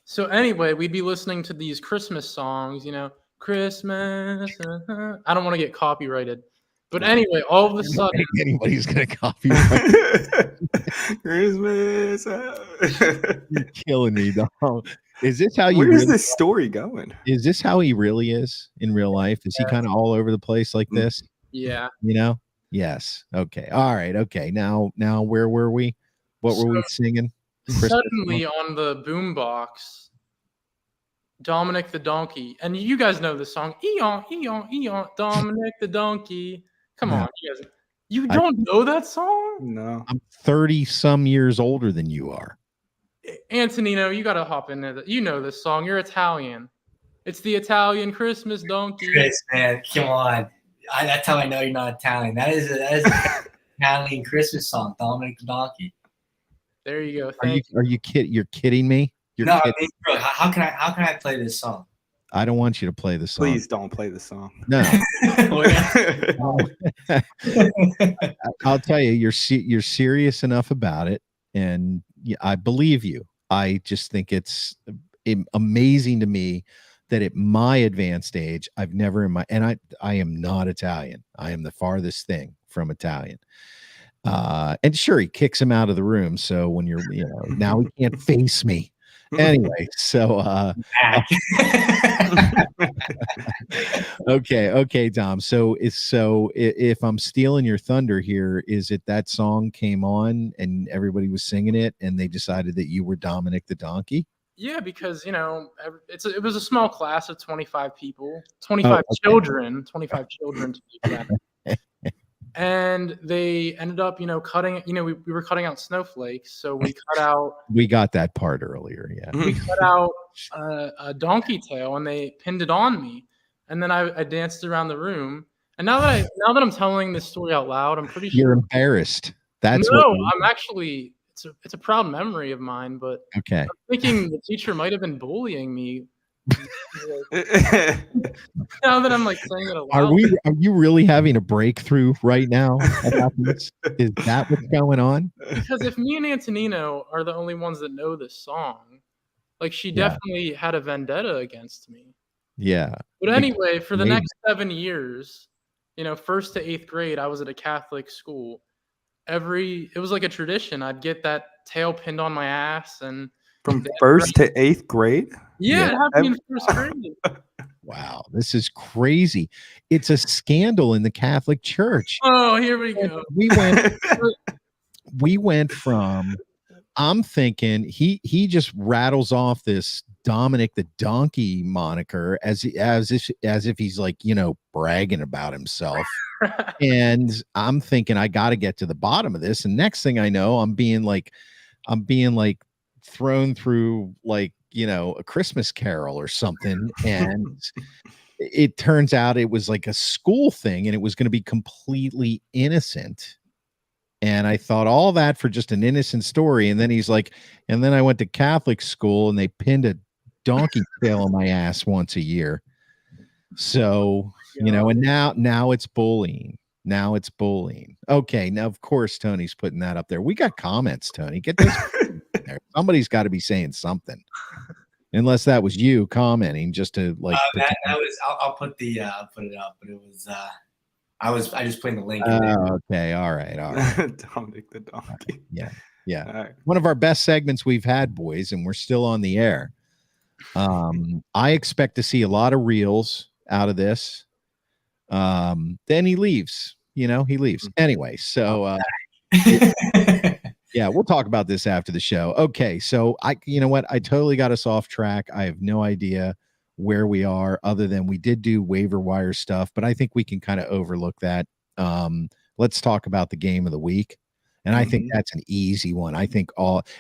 So anyway, we'd be listening to these Christmas songs, Christmas. I don't want to get copyrighted. But anyway, all of a sudden, anybody's gonna copyright Christmas. You're killing me, dog. Is this how you? Where is this story going? Is this how he really is in real life? Is he kind of all over the place like this? Yeah. Yes. Okay. All right. Okay. Now, where were we? What were we singing? Suddenly on the boombox, Domenic the donkey, and you guys know the song. Eon, Eon, Eon, Domenic the donkey. Come on, you guys. You don't know that song? No. I'm 30 some years older than you are. Antonino, you got to hop in there. You know this song. You're Italian. It's the Italian Christmas donkey. Chris, man, come on. That's how I know you're not Italian. That is an Italian Christmas song, Domenic the donkey. There you go. Are you kidding? You're kidding me? No, I mean, bro, how can I play this song? I don't want you to play the song. Please don't play the song. No. I'll tell you, you're serious enough about it, and I believe you. I just think it's amazing to me that at my advanced age, I've never I am not Italian. I am the farthest thing from Italian. And sure, he kicks him out of the room. So when you're, now he can't face me. Anyway, so okay, Dom. So if I'm stealing your thunder here, is it that song came on and everybody was singing it and they decided that you were Dominic the donkey? Yeah, because it was a small class of 25 people, 25 children, 25 children to be exact. And they ended up, cutting. We were cutting out snowflakes, so we cut out. We got that part earlier. Yeah, we cut out a donkey tail, and they pinned it on me. And then I danced around the room. And now that I'm telling this story out loud, I'm pretty sure you're embarrassed. That's I'm actually. It's a proud memory of mine, but okay. I'm thinking the teacher might have been bullying me. Now that I'm saying it aloud. Are you really having a breakthrough right now about this? Is that what's going on? Because if me and Antonino are the only ones that know this song, she definitely had a vendetta against me. Yeah. But anyway, for the next 7 years, 1st to 8th grade, I was at a Catholic school. It was like a tradition. I'd get that tail pinned on my ass, and from 1st to 8th grade. Yeah, it happened in 1st grade. Wow, this is crazy. It's a scandal in the Catholic Church. Oh, here we go. We went from, I'm thinking he just rattles off this Dominic the donkey moniker as if he's bragging about himself. And I'm thinking I got to get to the bottom of this. And next thing I know, I'm being thrown through a Christmas Carol or something. And it turns out it was a school thing and it was going to be completely innocent. And I thought all that for just an innocent story. And then he's like, and then I went to Catholic school and they pinned a donkey tail on my ass once a year. So, and now it's bullying. Now it's bullying. Okay. Now, of course, Tony's putting that up there. We got comments, Tony. Get this there. Somebody's got to be saying something. Unless that was you commenting just to that was, I'll put it up, but it was, I just put in the link. Okay. All right. Dominic the donkey. Yeah. Yeah. Right. One of our best segments we've had, boys, and we're still on the air. I expect to see a lot of reels out of this. Then he leaves, he leaves anyway. So, yeah, we'll talk about this after the show. Okay. So you know what? I totally got us off track. I have no idea where we are other than we did do waiver wire stuff, but I think we can kind of overlook that. Let's talk about the game of the week. And I think that's an easy one. I think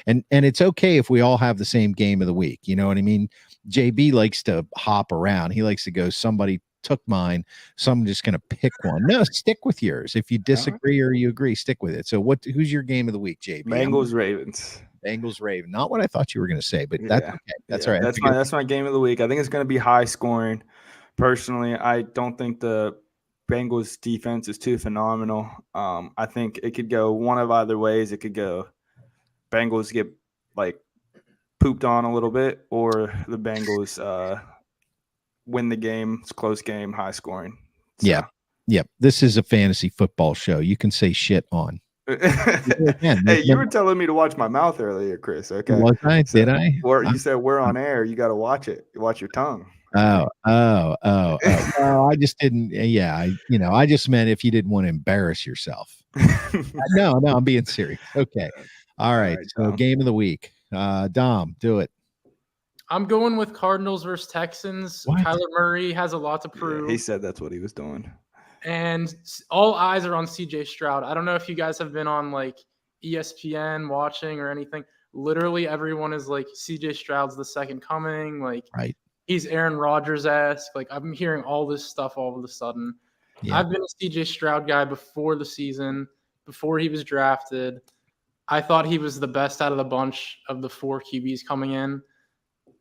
and it's okay if we all have the same game of the week. You know what I mean? JB likes to hop around. He likes to go, somebody took mine, so I'm just going to pick one. No, stick with yours. If you disagree or you agree, stick with it. So who's your game of the week, JB? Bengals Ravens. Bengals Ravens. Not what I thought you were going to say, but that's okay. That's all right. That's my game of the week. I think it's going to be high scoring. Personally, I don't think the Bengals defense is too phenomenal. I think it could go one of either ways. It could go Bengals get pooped on a little bit, or the Bengals win the game. It's a close game, high scoring. So. Yeah. Yep. This is a fantasy football show. You can say shit on. Hey, you were telling me to watch my mouth earlier, Chris. Okay. Was I? Did I? You said we're on air. You got to watch it. Watch your tongue. Oh. I just didn't. Yeah. I just meant if you didn't want to embarrass yourself. No, I'm being serious. Okay. All right. So Dom. Game of the week. Dom, do it. I'm going with Cardinals versus Texans. What? Kyler Murray has a lot to prove. Yeah, he said that's what he was doing. And all eyes are on CJ Stroud. I don't know if you guys have been on ESPN watching or anything. Literally everyone is CJ Stroud's the second coming. Right. He's Aaron Rodgers-esque. I'm hearing all this stuff all of a sudden. Yeah. I've been a CJ Stroud guy before the season, before he was drafted. I thought he was the best out of the bunch of the 4 QBs coming in.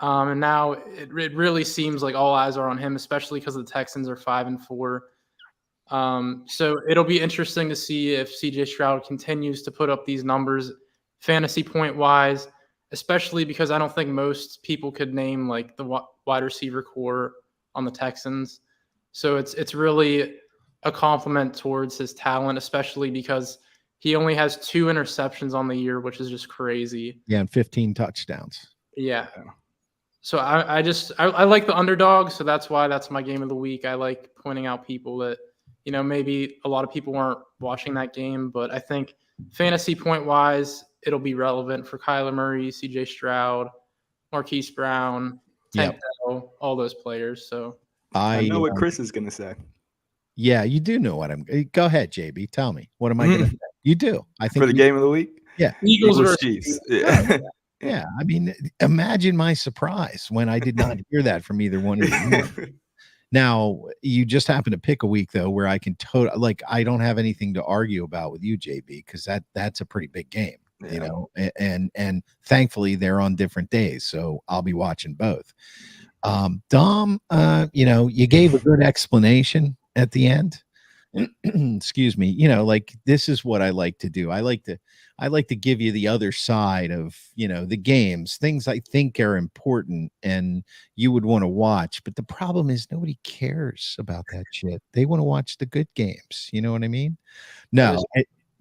And now it really seems like all eyes are on him, especially because the Texans are 5-4. So it'll be interesting to see if CJ Stroud continues to put up these numbers fantasy point wise, especially because I don't think most people could name the wide receiver core on the Texans. So it's really a compliment towards his talent, especially because He only has 2 interceptions on the year, which is just crazy. Yeah, and 15 touchdowns. Yeah. So I like the underdog, so that's why that's my game of the week. I like pointing out people that, maybe a lot of people weren't watching that game, but I think fantasy point wise, it'll be relevant for Kyler Murray, CJ Stroud, Marquise Brown, Tank Dell, all those players. So I know what Chris is gonna say. Yeah, you do know what I'm. Go ahead, JB. Tell me, what am I going to say? You do. I think for the game of the week. Yeah, Eagles versus Chiefs. Yeah. Yeah, I mean, imagine my surprise when I did not hear that from either one of you. Now, you just happen to pick a week though where I can I don't have anything to argue about with you, JB, because that's a pretty big game, and thankfully they're on different days, so I'll be watching both. Dom, you gave a good explanation at the end. Excuse me. This is what I like to do. I like to give you the other side of, the games, things I think are important and you would want to watch. But the problem is nobody cares about that shit. They want to watch the good games. You know what I mean? No.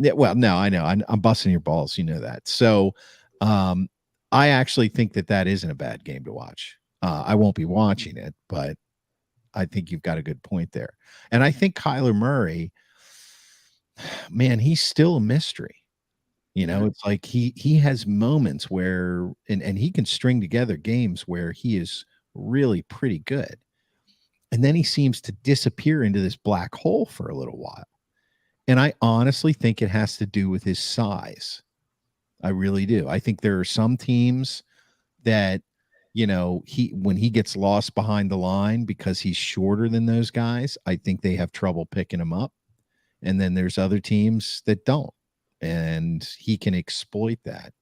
No, I know. I'm busting your balls. You know that. So I actually think that isn't a bad game to watch. I won't be watching it, but I think you've got a good point there. And I think Kyler Murray, man, he's still a mystery. It's like he has moments where and he can string together games where he is really pretty good. And then he seems to disappear into this black hole for a little while. And I honestly think it has to do with his size. I really do. I think there are some teams that when he gets lost behind the line because he's shorter than those guys, I think they have trouble picking him up. And then there's other teams that don't, and he can exploit that.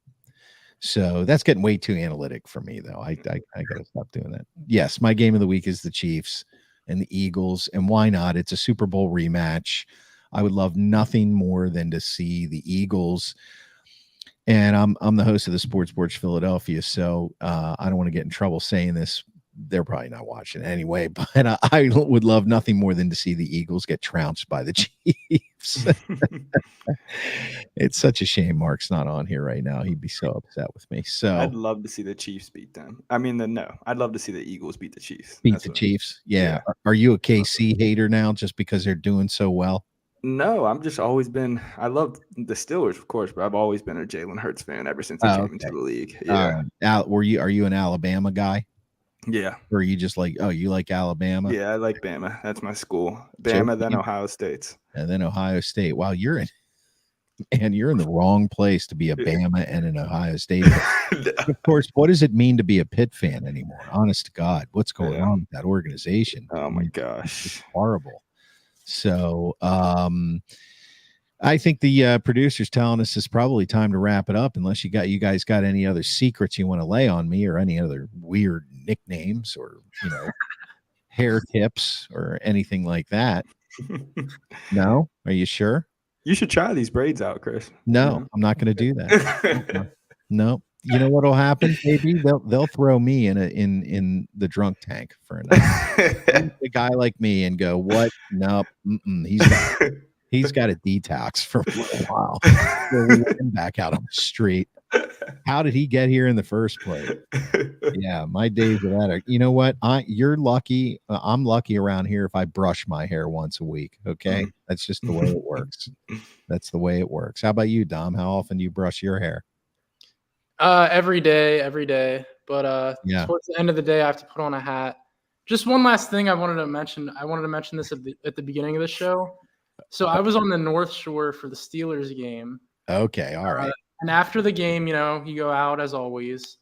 So that's getting way too analytic for me, though. I got to stop doing that. Yes, my game of the week is the Chiefs and the Eagles, and why not? It's a Super Bowl rematch. I would love nothing more than to see the Eagles. And I'm the host of the Sports Philadelphia, so I don't want to get in trouble saying this. They're probably not watching anyway, but I would love nothing more than to see the Eagles get trounced by the Chiefs. It's such a shame Mark's not on here right now. He'd be so upset with me. So I'd love to see the Chiefs beat them. I mean, I'd love to see the Eagles beat the Chiefs. Chiefs. Yeah. Are you a KC hater now just because they're doing so well? No, I'm just always been. I love the Steelers, of course, but I've always been a Jalen Hurts fan ever since he came into the league. Yeah. Are you an Alabama guy? Yeah. Or are you just like, you like Alabama? Yeah, I like Bama. That's my school. Bama, then Ohio State. And then Ohio State. Wow, you're in the wrong place to be a Bama and an Ohio State fan. Of course, what does it mean to be a Pitt fan anymore? Honest to God, what's going on with that organization? Oh my gosh. It's horrible. So I think the producer's telling us it's probably time to wrap it up, unless you guys got any other secrets you want to lay on me or any other weird nicknames or hair tips or anything like that. No? Are you sure? You should try these braids out, Chris. No, I'm not going to do that. No. You know what'll happen? Maybe they'll throw me in the drunk tank for a night. A guy like me and go, what? Nope. He's got a detox for a while. We'll let him back out on the street. How did he get here in the first place? Yeah, my days of that. You know what? You're lucky. I'm lucky around here if I brush my hair once a week. Okay, that's just the way it works. That's the way it works. How about you, Dom? How often do you brush your hair? Every day. But towards the end of the day, I have to put on a hat. Just one last thing I wanted to mention. I wanted to mention this at the beginning of the show. So I was on the North Shore for the Steelers game. Okay, all right. And after the game, you go out as always.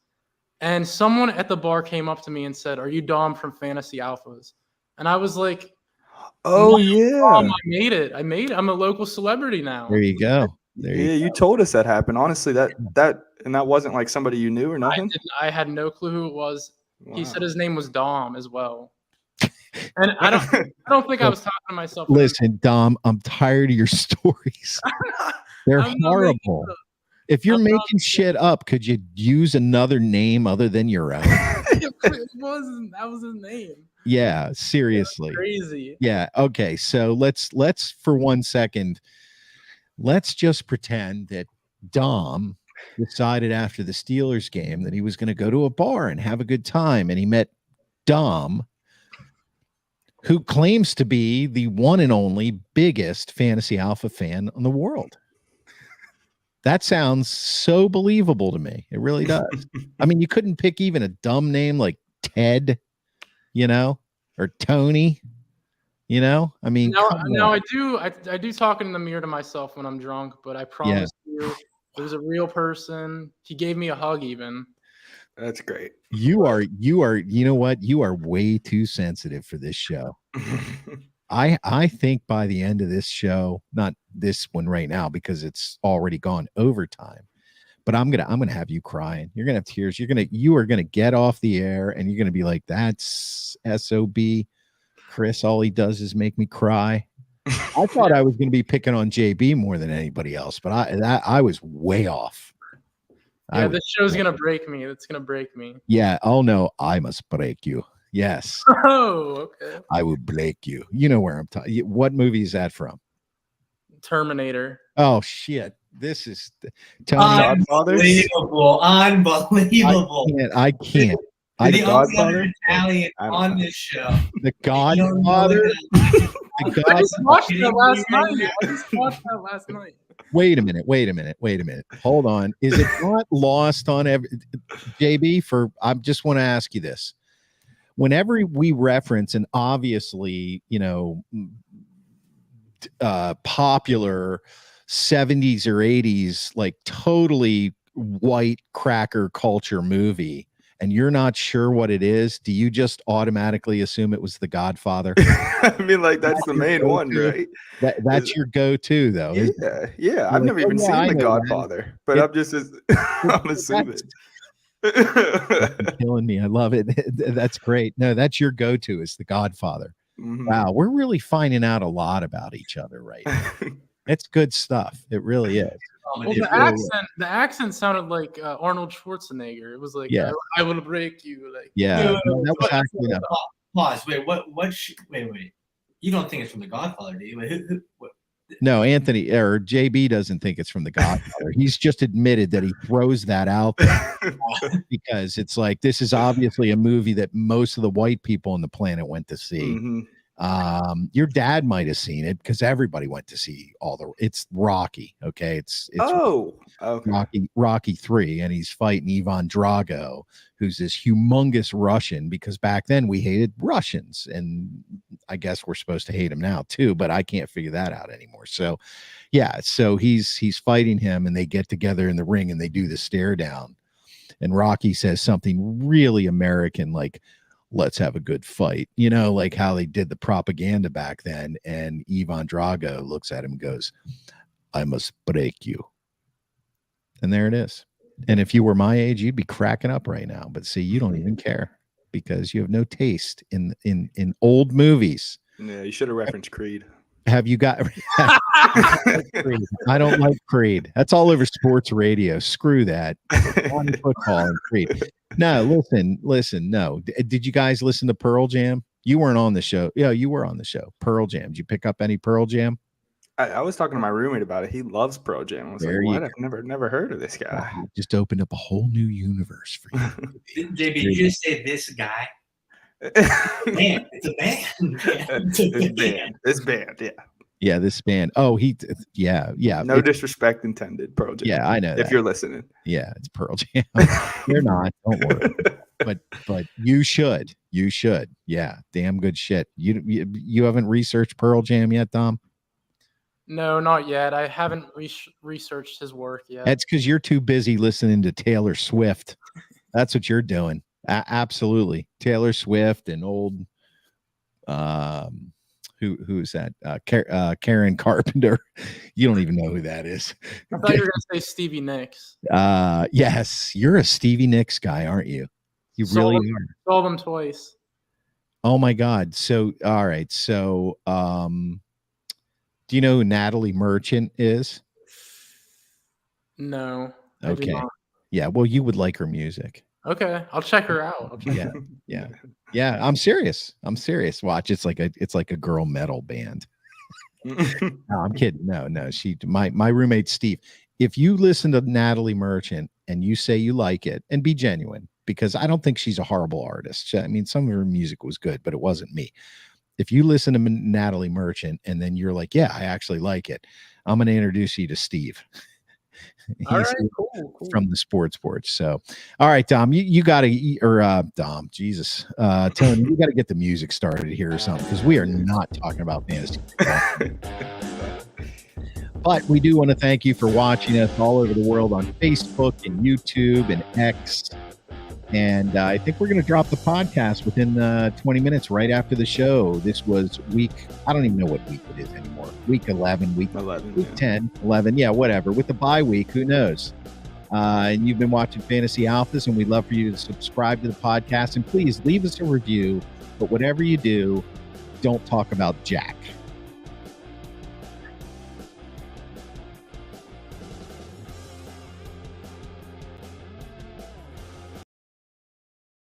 And someone at the bar came up to me and said, "Are you Dom from Fantasy Alphas?" And I was like, "Oh yeah, Dom, I made it. I'm a local celebrity now." There you go. You told us that happened. Honestly, that wasn't like somebody you knew or nothing. I had no clue who it was. Wow. He said his name was Dom as well. And I don't think I was talking to myself. Listen, Dom, I'm tired of your stories. They're horrible. If you're making shit up, could you use another name other than your own? That was his name. Yeah, seriously. Crazy. Yeah. Okay. So let's for 1 second let's just pretend that Dom decided after the Steelers game that he was going to go to a bar and have a good time. And he met Dom, who claims to be the one and only biggest Fantasy Alpha fan in the world. That sounds so believable to me. It really does. I mean, you couldn't pick even a dumb name like Ted, or Tony, I mean, no, I do talk in the mirror to myself when I'm drunk, but I promise you it was a real person. He gave me a hug even. That's great. You are, you know what? You are way too sensitive for this show. I think by the end of this show, not this one right now because it's already gone overtime, but I'm gonna have you crying. You're gonna have tears. You are gonna get off the air and you're gonna be like, that's SOB. Chris, all he does is make me cry. I thought I was gonna be picking on JB more than anybody else, but I was way off. Yeah, this show's gonna break me. It's gonna break me. Yeah. Oh no, I must break you. Yes. Oh, okay. I will break you. You know where I'm talking. What movie is that from? Terminator. Oh shit! This is Tony. Unbelievable! I can't. The only Italian on this show. The Godfather. I just watched that last night. Wait a minute. Hold on. Is it not lost on JB? I just want to ask you this. Whenever we reference an obviously, popular 70s or 80s, like totally white cracker culture movie, and you're not sure what it is, do you just automatically assume it was The Godfather? I mean, like that's the main one, right? That's your go-to, though. Yeah. I've never even seen The Godfather, but I'm just I'm assuming. Killing me. I love it. That's great. No, that's your go-to is The Godfather. Mm-hmm. Wow, we're really finding out a lot about each other right now. It's good stuff. It really is. Well, the accent sounded like Arnold Schwarzenegger. It was like, I will break you. Like, that was actually pause. Wait, wait. You don't think it's from The Godfather, do you? Wait, what? No, Anthony or JB doesn't think it's from The Godfather. He's just admitted that he throws that out there because it's like, this is obviously a movie that most of the white people on the planet went to see. Mm-hmm. Your dad might have seen it because everybody went to see it's Rocky. Okay. It's Rocky 3, and he's fighting Ivan Drago, who's this humongous Russian, because back then we hated Russians, and I guess we're supposed to hate him now too, but I can't figure that out anymore. So so he's fighting him, and they get together in the ring and they do the stare down, and Rocky says something really American, like, let's have a good fight, like how they did the propaganda back then. And Ivan Drago looks at him and goes, I must break you. And there it is. And if you were my age, you'd be cracking up right now. But see, you don't even care because you have no taste in old movies. Yeah, you should have referenced Creed. Have you got Creed? I don't like Creed. That's all over sports radio. Screw that. On football and Creed. No, listen. No. Did you guys listen to Pearl Jam? You weren't on the show. Yeah, you were on the show. Pearl Jam. Did you pick up any Pearl Jam? I was talking to my roommate about it. He loves Pearl Jam. I was like, what? I've never heard of this guy. Wow, just opened up a whole new universe for you. JB, did you just say this guy? Man, it's a band. This band, yeah. Yeah, this band. Oh, yeah. No disrespect intended, Pearl Jam. Yeah, I know. If you're listening. Yeah, it's Pearl Jam. You're not. Don't worry. But you should. You should. Yeah, damn good shit. You haven't researched Pearl Jam yet, Dom? No, not yet. I haven't researched his work yet. That's because you're too busy listening to Taylor Swift. That's what you're doing. Absolutely. Taylor Swift and old who's that? Karen Carpenter. You don't even know who that is. I thought you were gonna say Stevie Nicks. Yes, you're a Stevie Nicks guy, aren't you? You really are. Saw them twice. Oh my God. So all right. So do you know who Natalie Merchant is? No. Okay. Yeah, well, you would like her music. Okay, I'll check her out. Yeah. I'm serious. Watch, it's like a girl metal band. No, I'm kidding. No, my roommate Steve. If you listen to Natalie Merchant and you say you like it, and be genuine, because I don't think she's a horrible artist. I mean, some of her music was good, but it wasn't me. If you listen to Natalie Merchant and then you're like, yeah, I actually like it, I'm going to introduce you to Steve. All He's right, cool. from the sports. So, all right, Dom, you got to, or Dom, Jesus, Tony, you got to get the music started here or something, because we are not talking about fantasy football. But we do want to thank you for watching us all over the world on Facebook and YouTube and X. And I think we're going to drop the podcast within 20 minutes right after the show. This was week, I don't even know what week it is anymore. Week 11, week 10, 11, yeah, whatever. With the bye week, who knows? And you've been watching Fantasy Alphas, and we'd love for you to subscribe to the podcast. And please leave us a review. But whatever you do, don't talk about Jack.